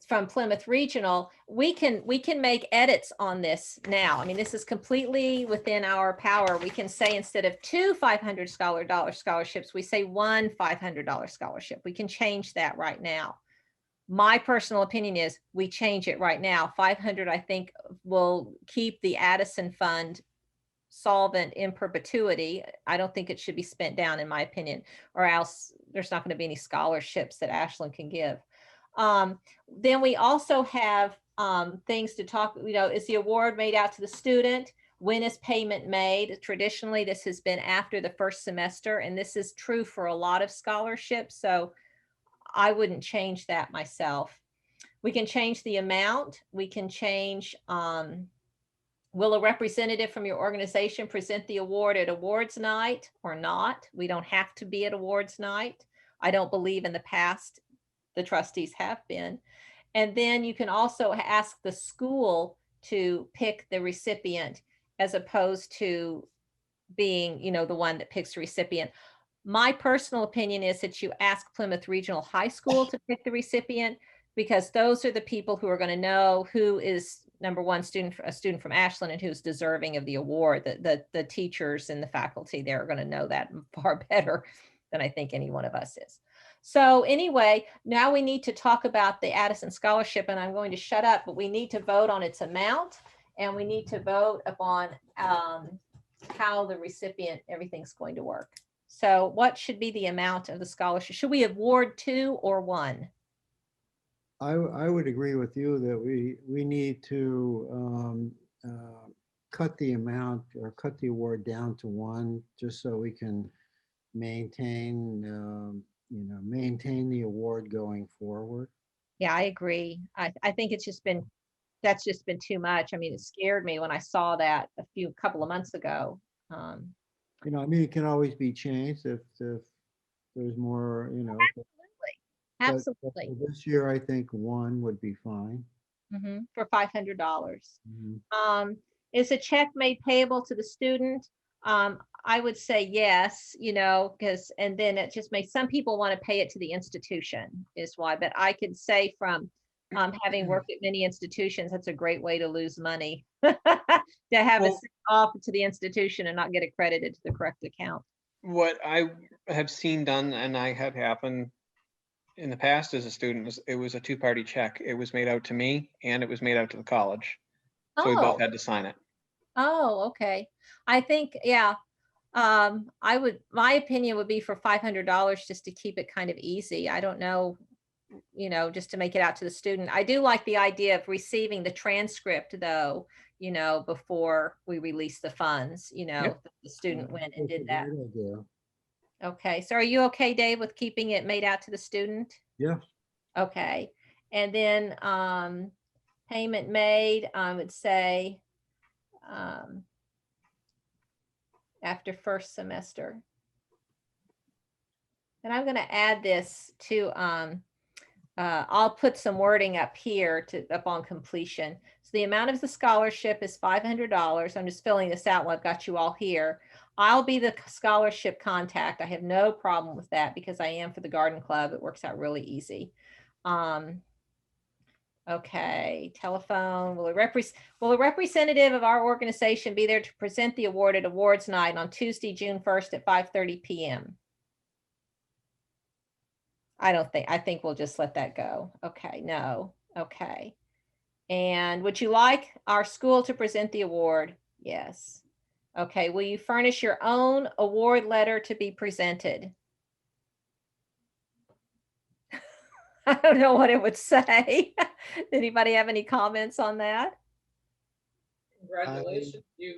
from Plymouth Regional, we can make edits on this now. I mean, this is completely within our power. We can say instead of 2 $500 scholarships, we say 1 $500 scholarship. We can change that right now. My personal opinion is we change it right now. 500, I think, will keep the Addison Fund solvent in perpetuity. I don't think it should be spent down, in my opinion, or else there's not going to be any scholarships that Ashland can give. Then we also have things to talk, is the award made out to the student? When is payment made? Traditionally, this has been after the first semester, and this is true for a lot of scholarships. So I wouldn't change that myself. We can change the amount. We can change, will a representative from your organization present the award at awards night or not? We don't have to be at awards night. I don't believe in the past the trustees have been. And then you can also ask the school to pick the recipient as opposed to being, you know, the one that picks the recipient. My personal opinion is that you ask Plymouth Regional High School to pick the recipient, because those are the people who are going to know who is number one student, a student from Ashland, and who's deserving of the award. The teachers and the faculty, they're going to know that far better than I think any one of us is. So anyway, now we need to talk about the Addison Scholarship, and I'm going to shut up, but we need to vote on its amount, and we need to vote upon how the recipient, everything's going to work. So what should be the amount of the scholarship? Should we award 2 or 1? I would agree with you that we need to cut the amount or cut the award down to 1, just so we can maintain, maintain the award going forward. Yeah, I agree. I think it's just been, that's just been too much. I mean, it scared me when I saw that couple of months ago. I mean, it can always be changed if there's more, but Absolutely. for this year, I think 1 would be fine. For $500. Mhm. Is a check made payable to the student? I would say yes, because, and then it just makes, some people want to pay it to the institution is why, but I could say from having worked at many institutions, that's a great way to lose money. To have it Well- sent off to the institution and not get it credited to the correct account. What I have seen done, and I had happen in the past as a student, was it was a 2-party check. It was made out to me and it was made out to the college. So we both had to sign it. Oh, okay. I think, yeah. My opinion would be for $500 just to keep it kind of easy. I don't know, just to make it out to the student. I do like the idea of receiving the transcript though, before we release the funds, Yep. the student went and That's a did that. great idea. Okay. So are you okay, Dave, with keeping it made out to the student? Yeah. Okay. And then, payment made, I would say, after first semester. And I'm going to add this to, I'll put some wording up here upon completion. So the amount of the scholarship is $500. I'm just filling this out while I've got you all here. I'll be the scholarship contact. I have no problem with that because I am for the garden club. It works out really easy. Okay, telephone. Will a representative of our organization be there to present the award at awards night on Tuesday, June 1st at 5:30 p.m.? I think we'll just let that go. Okay, no, okay. And would you like our school to present the award? Yes. Okay, will you furnish your own award letter to be presented? I don't know what it would say. Anybody have any comments on that? Congratulations, you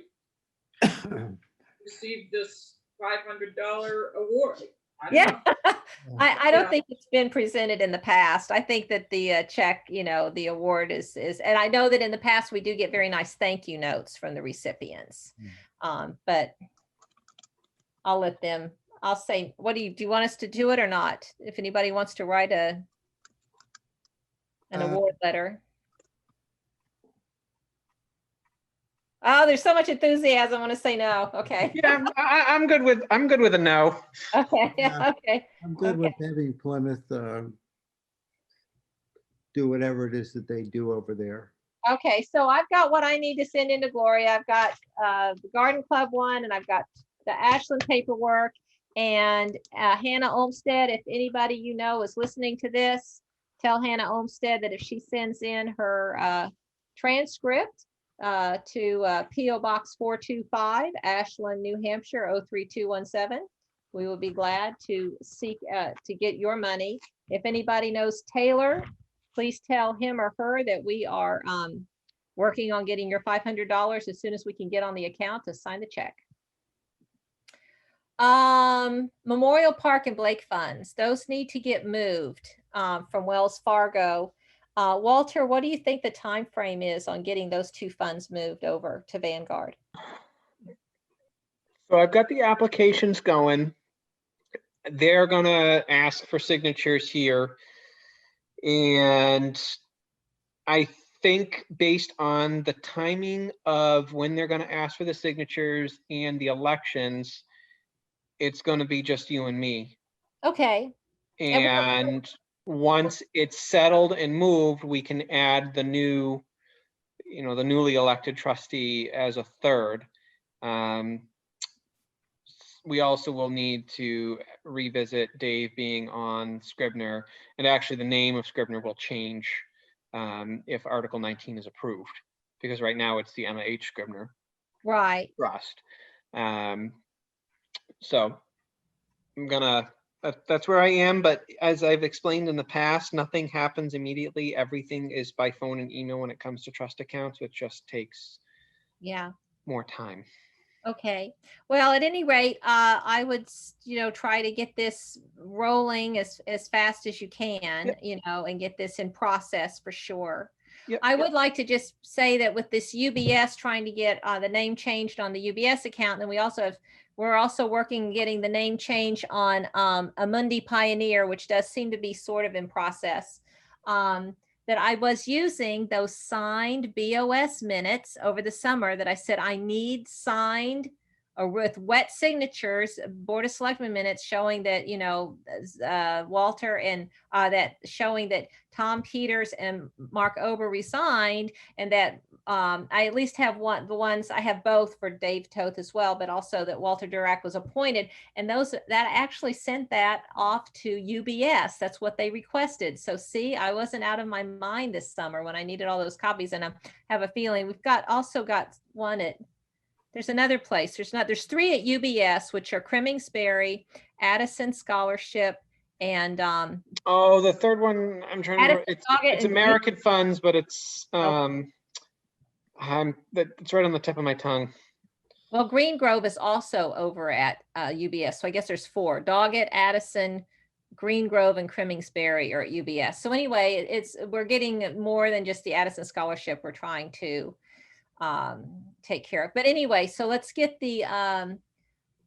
received this $500 award. I don't Yeah. know. I don't Yeah. think it's been presented in the past. I think that the check, the award is, and I know that in the past we do get very nice thank you notes from the recipients. But I'll let them, I'll say, do you want us to do it or not? If anybody wants to write an award letter. Oh, there's so much enthusiasm. I want to say no. Okay. Yeah, I'm good with a no. Okay. Yeah. Okay. I'm good with Okay. having Plymouth do whatever it is that they do over there. Okay, so I've got what I need to send into Gloria. I've got the Garden Club one, and I've got the Ashland paperwork. And Hannah Olmsted, if anybody is listening to this, tell Hannah Olmsted that if she sends in her transcript to P.O. Box 425, Ashland, New Hampshire, 03217, we will be glad to seek to get your money. If anybody knows Taylor, please tell him or her that we are working on getting your $500 as soon as we can get on the account to sign the check. Memorial Park and Blake funds, those need to get moved from Wells Fargo. Walter, what do you think the time frame is on getting those 2 funds moved over to Vanguard? So I've got the applications going. They're gonna ask for signatures here. And I think based on the timing of when they're going to ask for the signatures and the elections, it's going to be just you and me. Okay, And we- And once it's settled and moved, we can add the new, the newly elected trustee as a third. We also will need to revisit Dave being on Scribner, and actually the name of Scribner will change if Article 19 is approved, because right now it's the Emma H. Scribner right. Trust. So I'm gonna, that's where I am, but as I've explained in the past, nothing happens immediately. Everything is by phone and email when it comes to trust accounts, which just takes Yeah. more time. Okay. Well, at any rate, I would, try to get this rolling as fast as you can, Yep. and get this in process for sure. Yep, I yep. would like to just say that with this UBS, trying to get the name changed on the UBS account, and we're also working getting the name change on Amundi Pioneer, which does seem to be sort of in process. That I was using those signed BOS minutes over the summer that I said I need signed or with wet signatures, Board of Selectmen minutes showing that, Walter and that showing that Tom Peters and Mark Ober resigned, and that I at least have the ones I have both for Dave Toth as well, but also that Walter Durack was appointed. And that actually sent that off to UBS. That's what they requested. So see, I wasn't out of my mind this summer when I needed all those copies. And I have a feeling we've also got one at, there's another place. There's three at UBS, which are Cremingsbury, Addison Scholarship, and Oh, the third one, I'm trying to remember. Doggett It's and American Funds, but it's it's right on the tip of my tongue. Well, Green Grove is also over at UBS. So I guess there's four. Doggett, Addison, Green Grove, and Cremingsbury are at UBS. So anyway, we're getting more than just the Addison Scholarship we're trying to take care of. But anyway, so let's get the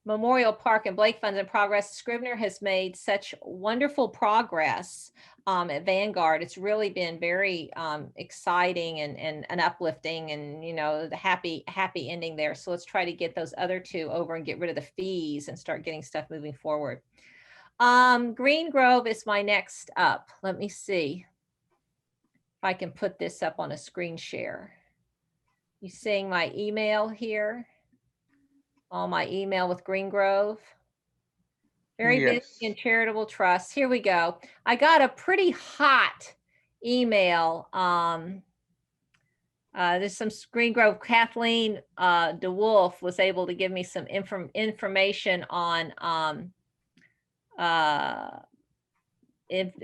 Memorial Park and Blake funds in progress. Scribner has made such wonderful progress at Vanguard. It's really been very exciting and uplifting, and the happy ending there. So let's try to get those other two over and get rid of the fees and start getting stuff moving forward. Green Grove is my next up. Let me see if I can put this up on a screen share. You seeing my email here? All my email with Green Grove. Very busy and charitable trust. Here we go. I got a pretty hot email. There's some Green Grove. Kathleen DeWolf was able to give me some information on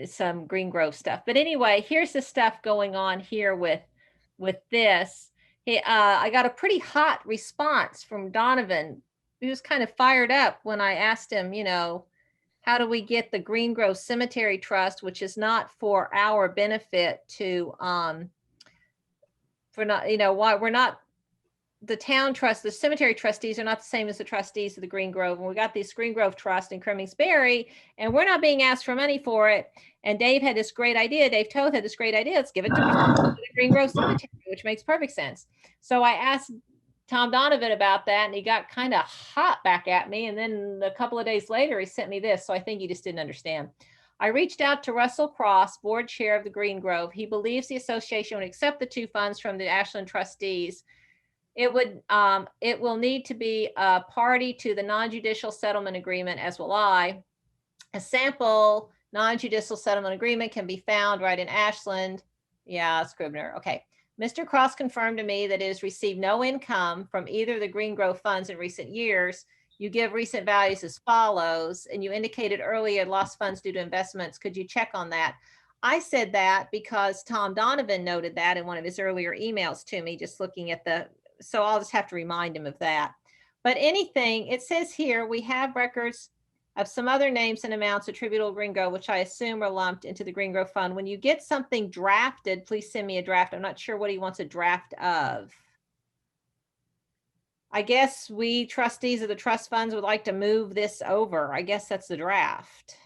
some Green Grove stuff. But anyway, here's the stuff going on here with this. I got a pretty hot response from Donovan. He was kind of fired up when I asked him, how do we get the Green Grove Cemetery Trust, which is not for our benefit to, why we're not the town trust, the cemetery trustees are not the same as the trustees of the Green Grove. And we got this Green Grove Trust in Cremingsbury, and we're not being asked for money for it. And Dave had this great idea. Dave Toth had this great idea. Let's give it to the Green Grove Cemetery, which makes perfect sense. So I asked Tom Donovan about that, and he got kind of hot back at me. And then a couple of days later, he sent me this. So I think he just didn't understand. I reached out to Russell Cross, board chair of the Green Grove. He believes the association would accept the two funds from the Ashland trustees. It will need to be a party to the non-judicial settlement agreement, as will I. A sample non-judicial settlement agreement can be found right in Ashland. Yeah, Scribner. Okay. Mr. Cross confirmed to me that it has received no income from either of the Green Grove funds in recent years. You give recent values as follows, and you indicated earlier lost funds due to investments. Could you check on that? I said that because Tom Donovan noted that in one of his earlier emails to me, just looking at so I'll just have to remind him of that. But anything, it says here, we have records of some other names and amounts attributable to Green Grove, which I assume are lumped into the Green Grove Fund. When you get something drafted, please send me a draft. I'm not sure what he wants a draft of. I guess we trustees of the trust funds would like to move this over. I guess that's the draft.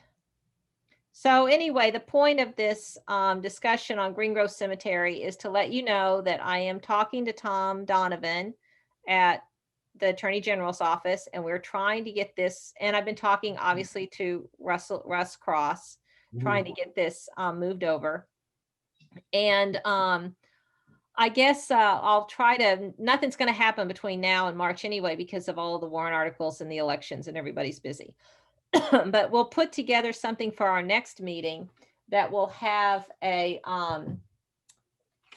So anyway, the point of this discussion on Green Grove Cemetery is to let you know that I am talking to Tom Donovan at the Attorney General's office, and we're trying to get this, and I've been talking obviously to Russ Cross, trying to get this moved over. And I guess I'll try to, nothing's going to happen between now and March anyway, because of all the warrant articles and the elections and everybody's busy. But we'll put together something for our next meeting that will have a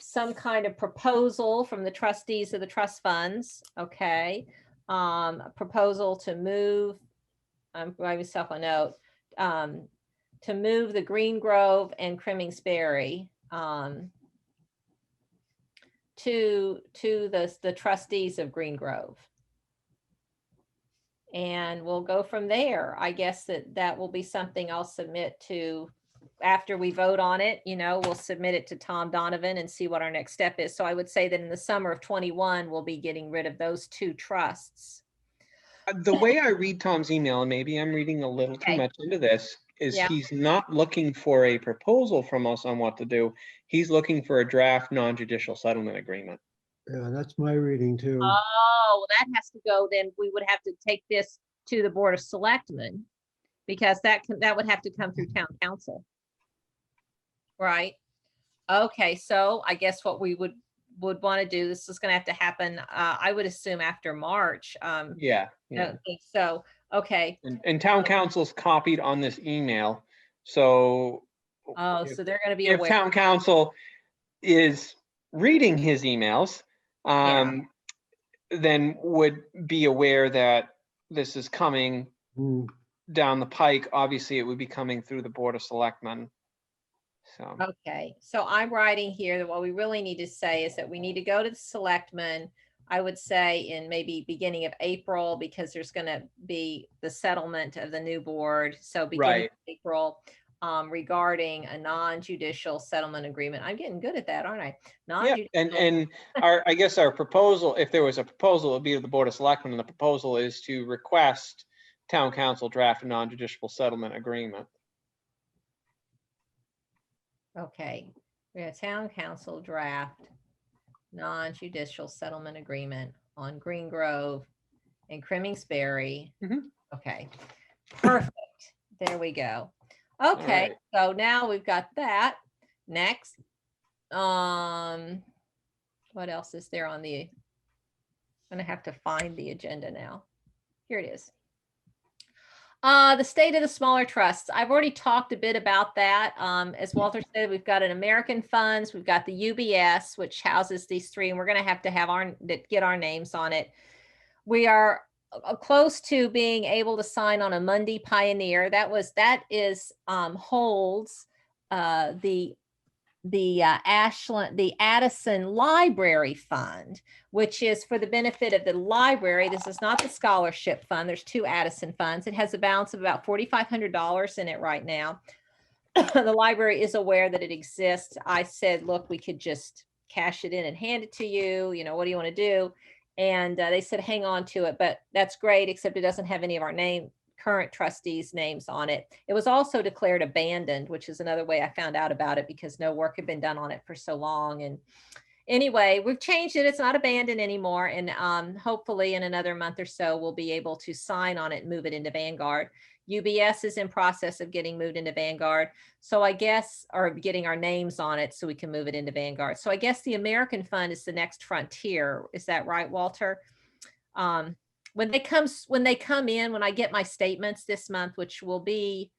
some kind of proposal from the trustees of the trust funds. Okay. A proposal to move, I'm writing myself a note, to move the Green Grove and Cremmingsbury to the trustees of Green Grove. And we'll go from there. I guess that will be something I'll submit to, after we vote on it, you know, we'll submit it to Tom Donovan and see what our next step is. So I would say that in the summer of 21, we'll be getting rid of those two trusts. The way I read Tom's email, and maybe I'm reading a little too Okay. much into this, is Yeah. he's not looking for a proposal from us on what to do. He's looking for a draft non-judicial settlement agreement. Yeah, that's my reading too. Oh, well, that has to go, then we would have to take this to the Board of Selectmen, because that would have to come through town council. Right? Okay, so I guess what we would want to do, this is going to have to happen, I would assume after March. Yeah. I don't think so. Okay. And town council's copied on this email. So Oh, so they're going to be if aware. town council is reading his emails, then would be aware that this is coming down the pike. Obviously, it would be coming through the Board of Selectmen. So, Okay, so I'm writing here that what we really need to say is that we need to go to the selectmen, I would say in maybe beginning of April, because there's going to be the settlement of the new board. So beginning of April, regarding a non-judicial settlement agreement. I'm getting good at that, aren't I? yeah, and I guess our proposal, if there was a proposal, it would be to the Board of Selectmen, and the proposal is to request town council draft a non-judicial settlement agreement. Okay, we have town council draft non-judicial settlement agreement on Green Grove and Cremmingsbury. Okay, perfect. There we go. Okay, right. So now we've got that. Next, what else is there on the? I'm gonna have to find the agenda now. Here it is. The state of the smaller trusts. I've already talked a bit about that. As Walter said, we've got an American Funds, we've got the UBS, which houses these three, and we're going to have get our names on it. We are close to being able to sign on a Monday Pioneer. That is holds the Ashland, the Addison Library Fund, which is for the benefit of the library. This is not the scholarship fund. There's two Addison funds. It has a balance of about $4,500 in it right now. The library is aware that it exists. I said, look, we could just cash it in and hand it to you. You know, what do you want to do? And they said, hang on to it, but that's great, except it doesn't have any of our current trustees' names on it. It was also declared abandoned, which is another way I found out about it, because no work had been done on it for so long. And anyway, we've changed it. It's not abandoned anymore. And hopefully in another month or so, we'll be able to sign on it and move it into Vanguard. UBS is in process of getting moved into Vanguard. So I guess, or getting our names on it so we can move it into Vanguard. So I guess the American Fund is the next frontier. Is that right, Walter? When they come in, when I get my statements this month, which will be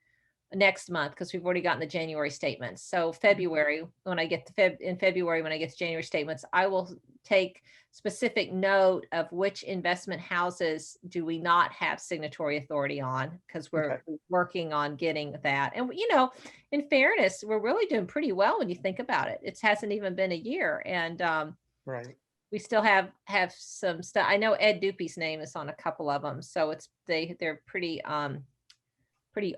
next month, because we've already gotten the January statements. So February, when I get in February, when I get the January statements, I will take specific note of which investment houses do we not have signatory authority on, because we're working on getting that. And, you know, in fairness, we're really doing pretty well when you think about it. It hasn't even been a year. And Right. we still have some stuff. I know Ed Dupee's name is on a couple of them. So they're pretty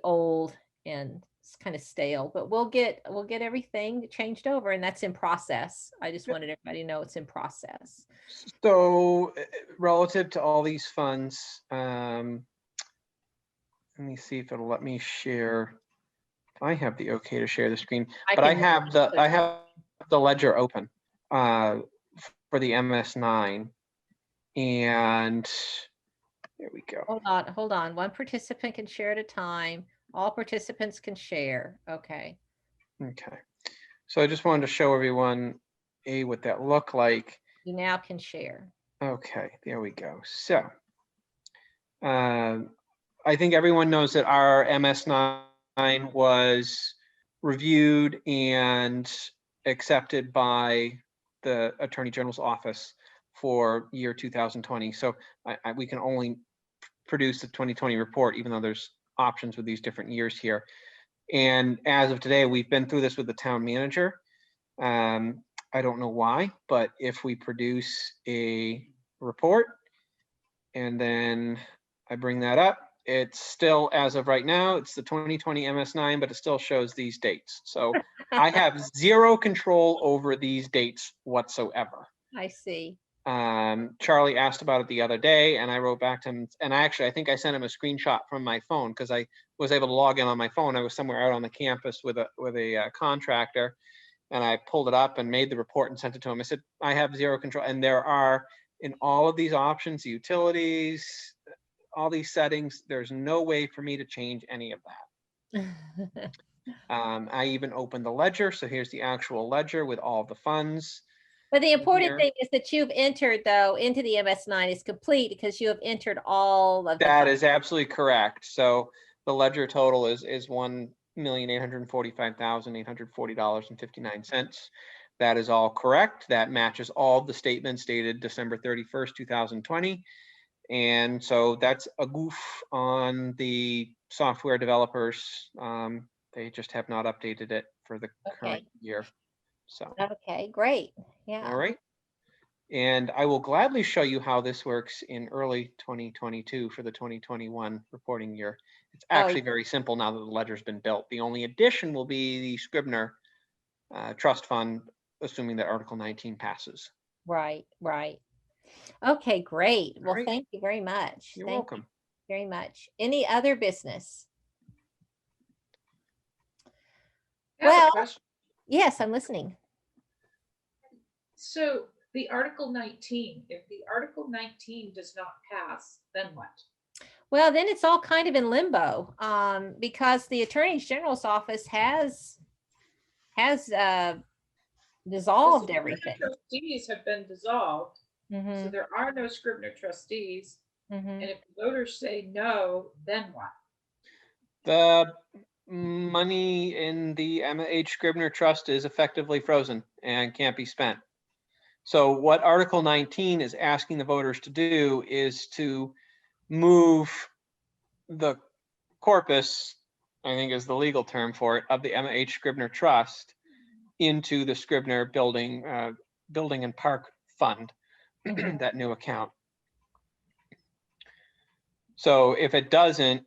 old and it's kind of stale, but we'll get everything changed over, and that's in process. I just wanted everybody to know it's in process. So relative to all these funds, let me see if it'll let me share I have the okay to share the screen, I but I can- have the ledger open for the MS9. And there we go. Hold on. One participant can share at a time. All participants can share. Okay. Okay. So I just wanted to show everyone what that looked like. You now can share. Okay, there we go. So I think everyone knows that our MS9 was reviewed and accepted by the Attorney General's office for year 2020. So we can only produce the 2020 report, even though there's options with these different years here. And as of today, we've been through this with the town manager. I don't know why, but if we produce a report and then I bring that up, it's still, as of right now, it's the 2020 MS9, but it still shows these dates. So I have zero control over these dates whatsoever. I see. Charlie asked about it the other day and I wrote back to him, and I think I sent him a screenshot from my phone because I was able to log in on my phone. I was somewhere out on the campus with a contractor, and I pulled it up and made the report and sent it to him. I said, I have zero control. And there are, in all of these options, utilities, all these settings, there's no way for me to change any of that. I even opened the ledger. So here's the actual ledger with all the funds. But the important Here. thing is that you've entered, though, into the MS9 is complete because you have entered all of the That funds. is absolutely correct. So the ledger total is $1,845,840.59. That is all correct. That matches all the statements dated December 31st, 2020. And so that's a goof on the software developers. They just have not updated it for the current year. So, Okay, great. Yeah. all right. And I will gladly show you how this works in early 2022 for the 2021 reporting year. It's actually very simple now that the ledger's been built. The only addition will be the Scribner trust fund, assuming that Article 19 passes. Right, right. Okay, great. Well, Great. thank you very much. You're Thank welcome. you very much. Any other business? I have a Well, question. yes, I'm listening. So the Article 19, if the Article 19 does not pass, then what? Well, then it's all kind of in limbo, because the Attorney General's office has dissolved The everything. Trustees have been dissolved, so Mhm, there are no Scribner trustees. mhm. And if the voters say no, then what? The money in the Emma H. Scribner Trust is effectively frozen and can't be spent. So what Article 19 is asking the voters to do is to move the corpus, I think is the legal term for it, of the Emma H. Scribner Trust into the Scribner Building and Park Fund, that new account. So if it doesn't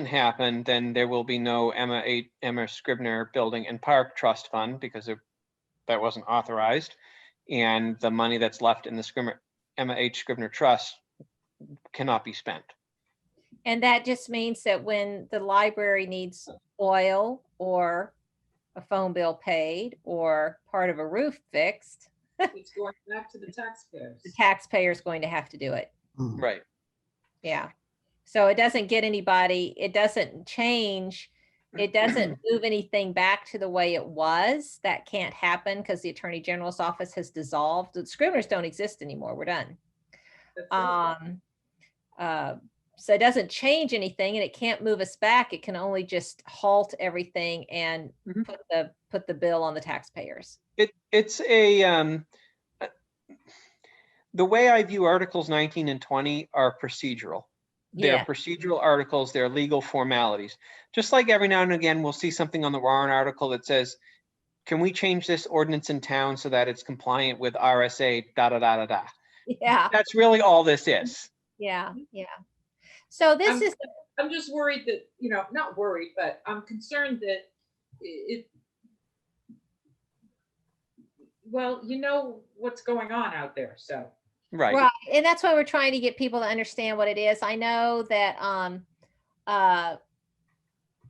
happen, then there will be no Emma Scribner Building and Park Trust Fund because that wasn't authorized, and the money that's left in the Emma H. Scribner Trust cannot be spent. And that just means that when the library needs oil or a phone bill paid or part of a roof fixed, It's going back to the taxpayers. the taxpayer is going to have to do it. Right. Yeah. So it doesn't get anybody, it doesn't change, it doesn't move anything back to the way it was. That can't happen because the Attorney General's office has dissolved. The Scribners don't exist anymore. We're done. That's it. So it doesn't change anything and it can't move us back. It can only just halt everything and put the bill on the taxpayers. It's the way I view Articles 19 and 20 are procedural. They're Yeah. procedural articles, they're legal formalities. Just like every now and again, we'll see something on the warrant article that says, can we change this ordinance in town so that it's compliant with RSA, da, da, da, da, da. Yeah. That's really all this is. Yeah. Yeah. So this is, I'm just worried that, not worried, but I'm concerned that well, you know what's going on out there, so. Right. right. And that's why we're trying to get people to understand what it is. I know that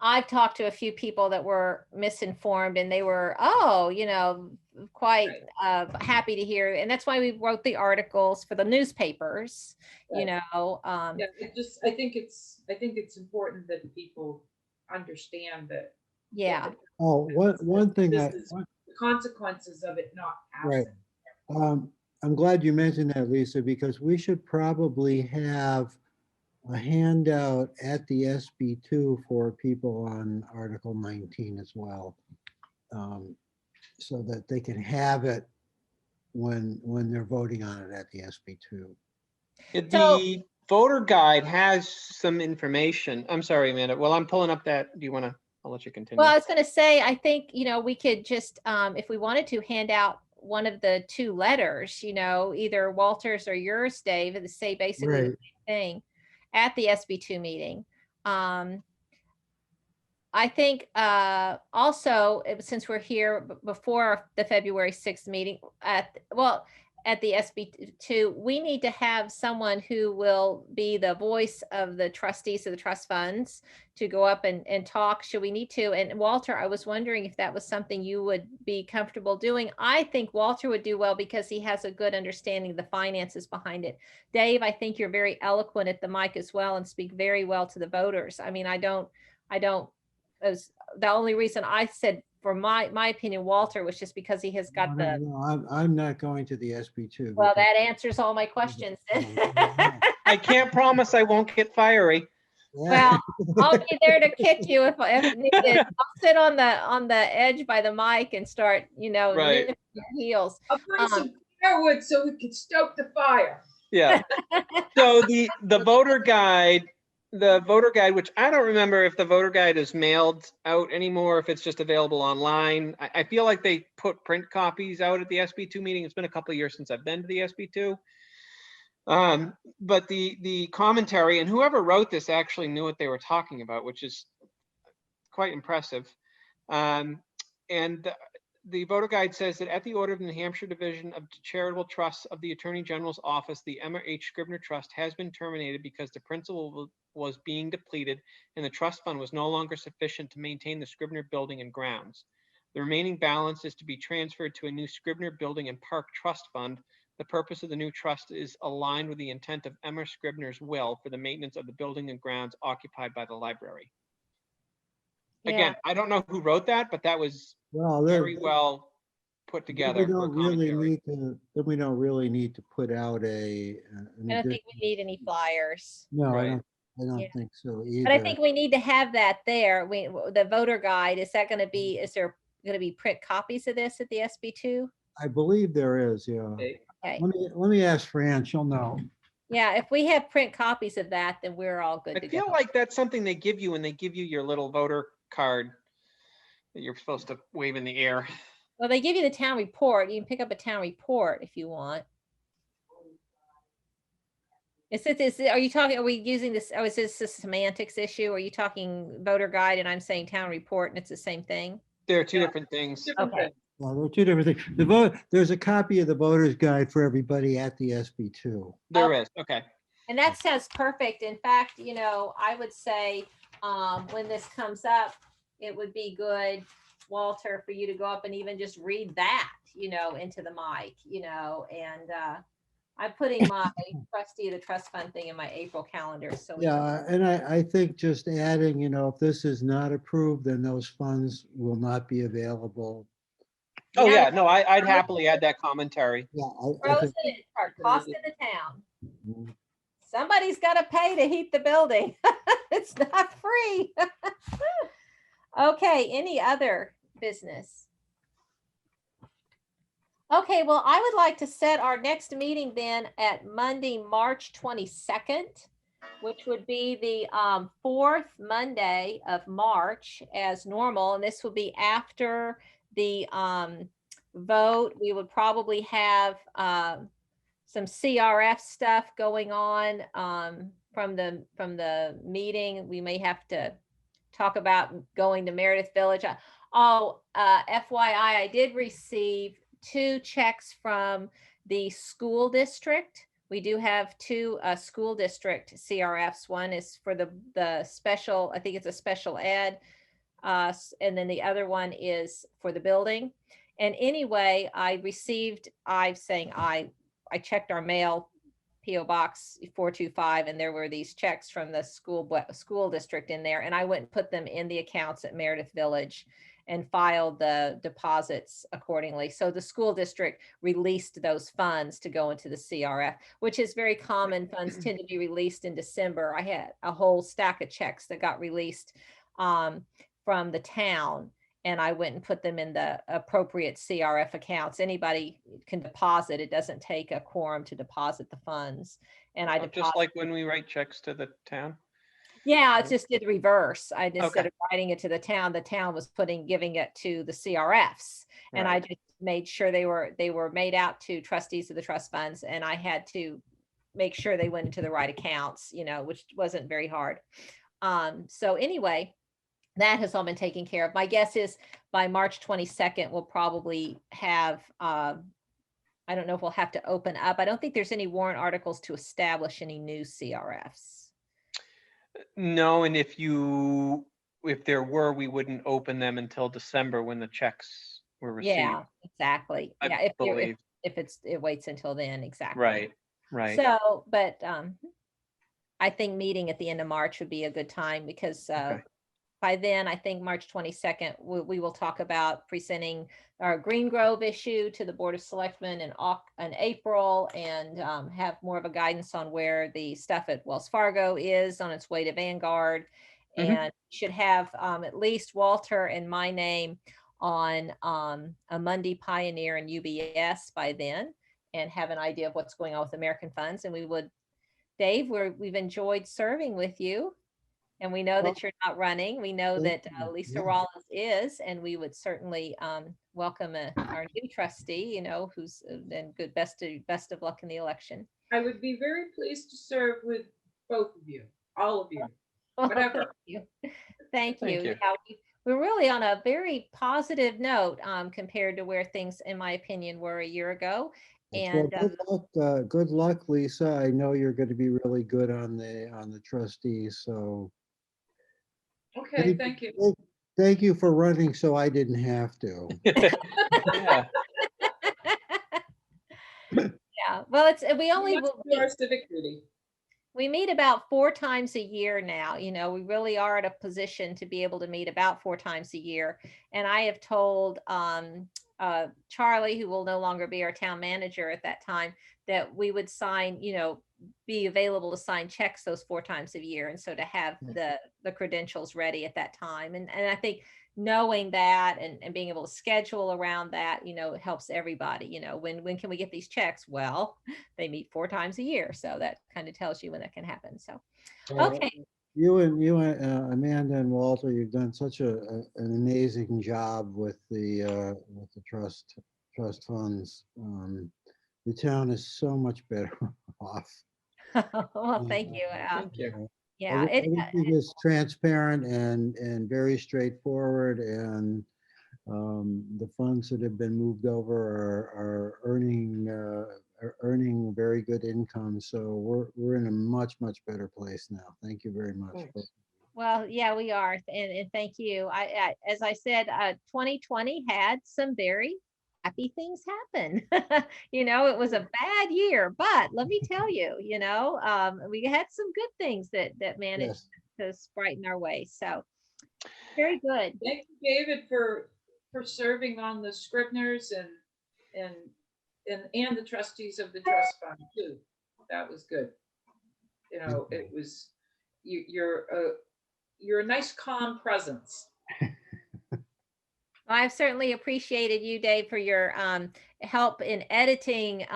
I've talked to a few people that were misinformed and they were, oh, you know, quite happy to hear. And that's why we wrote the articles for the newspapers, you know. Yeah, I think it's important that people understand that. Yeah. Oh, one thing This is one- the consequences of it not right. passing. I'm glad you mentioned that, Lisa, because we should probably have a handout at the SB2 for people on Article 19 as well. So that they can have it when they're voting on it at the SB2. The voter guide has some information. I'm sorry, Amanda. Well, I'm pulling up that. Do you want to? I'll let you continue. Well, I was going to say, I think, you know, we could just, if we wanted to, hand out one of the two letters, you know, either Walter's or yours, Dave, and say basically the Right. same thing at the SB2 meeting. I think also, since we're here before the February 6th meeting, at the SB2, we need to have someone who will be the voice of the trustees of the trust funds to go up and talk. Should we need to? And Walter, I was wondering if that was something you would be comfortable doing. I think Walter would do well because he has a good understanding of the finances behind it. Dave, I think you're very eloquent at the mic as well and speak very well to the voters. I mean, I don't, as the only reason I said for my opinion, Walter, was just because he has got the, No, I'm not going to the SB2. well, because- that answers all my questions. I can't promise I won't get fiery. Well, I'll be there to kick you if needed. I'll sit on the edge by the mic and start, you know, Right. nipping your heels. I'll bring some firewood so we can stoke the fire. Yeah. So the voter guide, which I don't remember if the voter guide is mailed out anymore, if it's just available online. I feel like they put print copies out at the SB2 meeting. It's been a couple of years since I've been to the SB2. But the commentary, and whoever wrote this actually knew what they were talking about, which is quite impressive. And the voter guide says that at the order of the New Hampshire Division of Charitable Trusts of the Attorney General's Office, the Emma H. Scribner Trust has been terminated because the principal was being depleted and the trust fund was no longer sufficient to maintain the Scribner building and grounds. The remaining balance is to be transferred to a new Scribner Building and Park Trust Fund. The purpose of the new trust is aligned with the intent of Emma Scribner's will for the maintenance of the building and grounds occupied by the library. Again, I don't know who wrote that, but that was very well put together. We don't really need to put out I don't think we need any flyers. No, Right. I don't think so either. But I think we need to have that there. The voter guide, is that going to be, is there going to be print copies of this at the SB2? I believe there is, yeah. Okay. Okay. Let me ask Fran, she'll know. Yeah, if we have print copies of that, then we're all good I to go. feel like that's something they give you when they give you your little voter card that you're supposed to wave in the air. Well, they give you the town report. You can pick up a town report if you want. Are you talking, are we using this, is this a semantics issue? Are you talking voter guide and I'm saying town report and it's the same thing? There are two different things. Okay. Well, there are two different things. There's a copy of the voter's guide for everybody at the SB2. There is, okay. And that sounds perfect. In fact, you know, I would say when this comes up, it would be good, Walter, for you to go up and even just read that, you know, into the mic, you know, and I'm putting my trustee of the trust fund thing in my April calendar. So Yeah, and I think just adding, you know, if this is not approved, then those funds will not be available. Oh, yeah, no, I'd happily add that commentary. Yeah, frozen are costing the town. Mhm. Somebody's got to pay to heat the building. It's not free. Okay, any other business? Okay, well, I would like to set our next meeting then at Monday, March 22nd, which would be the fourth Monday of March as normal. And this will be after the vote. We would probably have some CRF stuff going on from the meeting. We may have to talk about going to Meredith Village. FYI, I did receive 2 checks from the school district We do have two school district CRFs. One is for the special, I think it's a special ed, and then the other one is for the building. And anyway, I checked our mail, PO Box 425, and there were these checks from the school district in there, and I went and put them in the accounts at Meredith Village and filed the deposits accordingly. So the school district released those funds to go into the CRF, which is very common. Funds tend to be released in December. I had a whole stack of checks that got released from the town, and I went and put them in the appropriate CRF accounts. Anybody can deposit. It doesn't take a quorum to deposit the funds. And I Just deposited. like when we write checks to the town. Yeah, I just did reverse. I just, instead Okay. of writing it to the town was giving it to the CRFs. And I Right. just made sure they were made out to trustees of the trust funds, and I had to make sure they went into the right accounts, which wasn't very hard. So anyway, that has all been taken care of. My guess is by March 22nd, we'll probably have, I don't know if we'll have to open up. I don't think there's any warrant articles to establish any new CRFs. No, and if there were, we wouldn't open them until December when the checks were received. Yeah, exactly. I Yeah, believe. if it waits until then, exactly. Right, right. So, but I think meeting at the end of March would be a good time, because Okay. by then, I think March 22nd, we will talk about presenting our Green Grove issue to the Board of Selectmen in April, and have more of a guidance on where the stuff at Wells Fargo is on its way to Vanguard. Mhm. And should have at least Walter and my name on a Monday Pioneer and UBS by then, and have an idea of what's going on with American funds. And Dave, we've enjoyed serving with you. And we know that you're not running. We know that Lisa Yeah. Rollins is, and we would certainly welcome our new trustee, who's then good. Best of luck in the election. I would be very pleased to serve with both of you, all of you. Well, Whatever. Thank you. Thank Thank you. you. Yeah, we're really on a very positive note compared to where things, in my opinion, were a year ago. Well, And good luck, Lisa. I know you're going to be really good on the trustees, so. Okay, thank you. Thank you for running so I didn't have to. Yeah. yeah, well, we only We must do our civic duty. we meet about 4 times a year now. We really are at a position to be able to meet about 4 times a year. And I have told Charlie, who will no longer be our town manager at that time, that we would sign, be available to sign checks those 4 times a year. And so to have the credentials ready at that time. And I think knowing that and being able to schedule around that, it helps everybody. When can we get these checks? Well, they meet 4 times a year. So that kind of tells you when that can happen. So, okay. You and Amanda and Walter, you've done such an amazing job with the trust funds. The town is so much better off. Well, thank you. Thank you. Yeah, Everything is transparent and very straightforward, and the funds that have been moved over are earning very good income. So we're in a much better place now. Thank you very much. Thanks. well, yeah, we are. And thank you. As I said, 2020 had some very happy things happen. It was a bad year, but let me tell you, we had some good things that managed to brighten our way. So very good. Thank you, David, for serving on the Scribners and the trustees of the trust fund too. That was good. It was you're a nice calm presence. I've certainly appreciated you, Dave, for your help in editing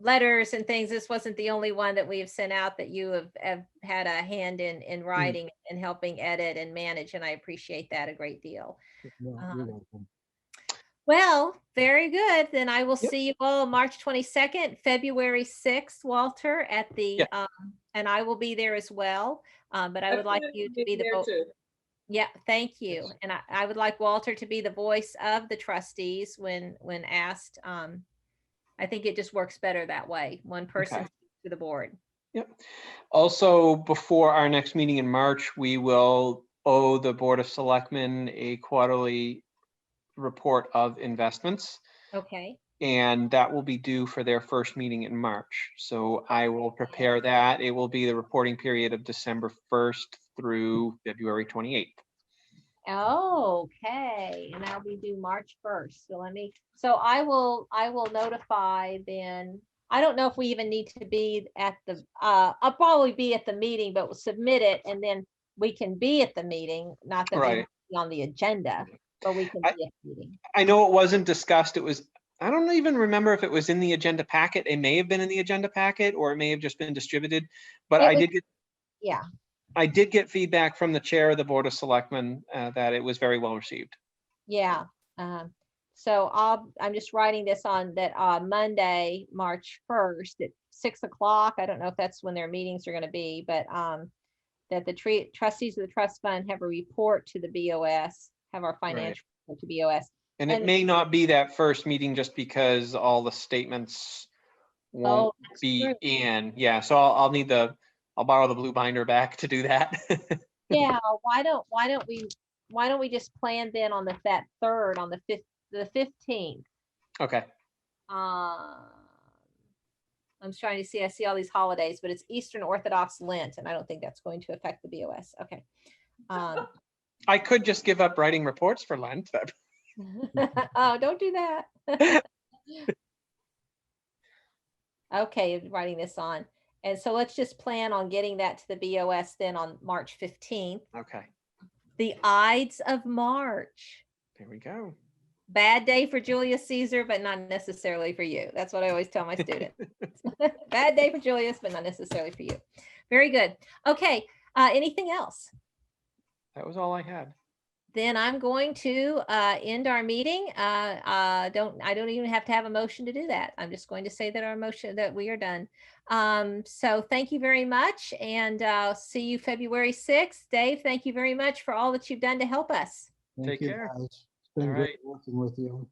letters and things. This wasn't the only one that we have sent out that you have had a hand in writing and helping edit and manage, and I appreciate that a great deal. You're welcome. Well, very good. Then I will Yep. see you all March 22nd, February 6th, Walter, at the, and I will be there as well. But I would like you to be the there too. Yeah, thank you. Yes. And I would like Walter to be the voice of the trustees when asked I think it just works better that way. One person Okay. to the board. Yep. Also, before our next meeting in March, we will owe the Board of Selectmen a quarterly report of investments, Okay. and that will be due for their first meeting in March. So I will prepare that. It will be the reporting period of December 1st through February 28th. Okay, and that'll be due March 1st. So I will notify then. I don't know if we even need to be at the, I'll probably be at the meeting, but we'll submit it and then we can be at the meeting, not that we Right. will be on the agenda, but we can I- be at the meeting. I know it wasn't discussed. I don't even remember if it was in the agenda packet. It may have been in the agenda packet, or it may have just been distributed, but It I was- did get. Yeah. I did get feedback from the chair of the Board of Selectmen that it was very well received. Yeah. So I'm just writing this on that Monday, March 1st at 6 o'clock. I don't know if that's when their meetings are going to be, but that the trustees of the trust fund have a report to the BOS, have our financial report to BOS. And it And- may not be that first meeting just because all the statements won't that's be true. in. Yeah, so I'll borrow the blue binder back to do that. Yeah, why don't we just plan then on that third, on the 15th? Okay, I'm trying to see, I see all these holidays, but it's Eastern Orthodox Lent, and I don't think that's going to affect the BOS. Okay. I could just give up writing reports for Lent. Oh, don't do that. Okay, writing this on. And so let's just plan on getting that to the BOS then on March 15th. Okay, The Ides of March. there we go. Bad day for Julius Caesar, but not necessarily for you. That's what I always tell my students. Bad day for Julius, but not necessarily for you. Very good. Okay, anything else? That was all I had. Then I'm going to end our meeting. I don't even have to have a motion to do that. I'm just going to say that we are done. So thank you very much, and see you February 6th. Dave, thank you very much for all that you've done to help us. Thank Take you, care. guys. It's been All great right. working with you.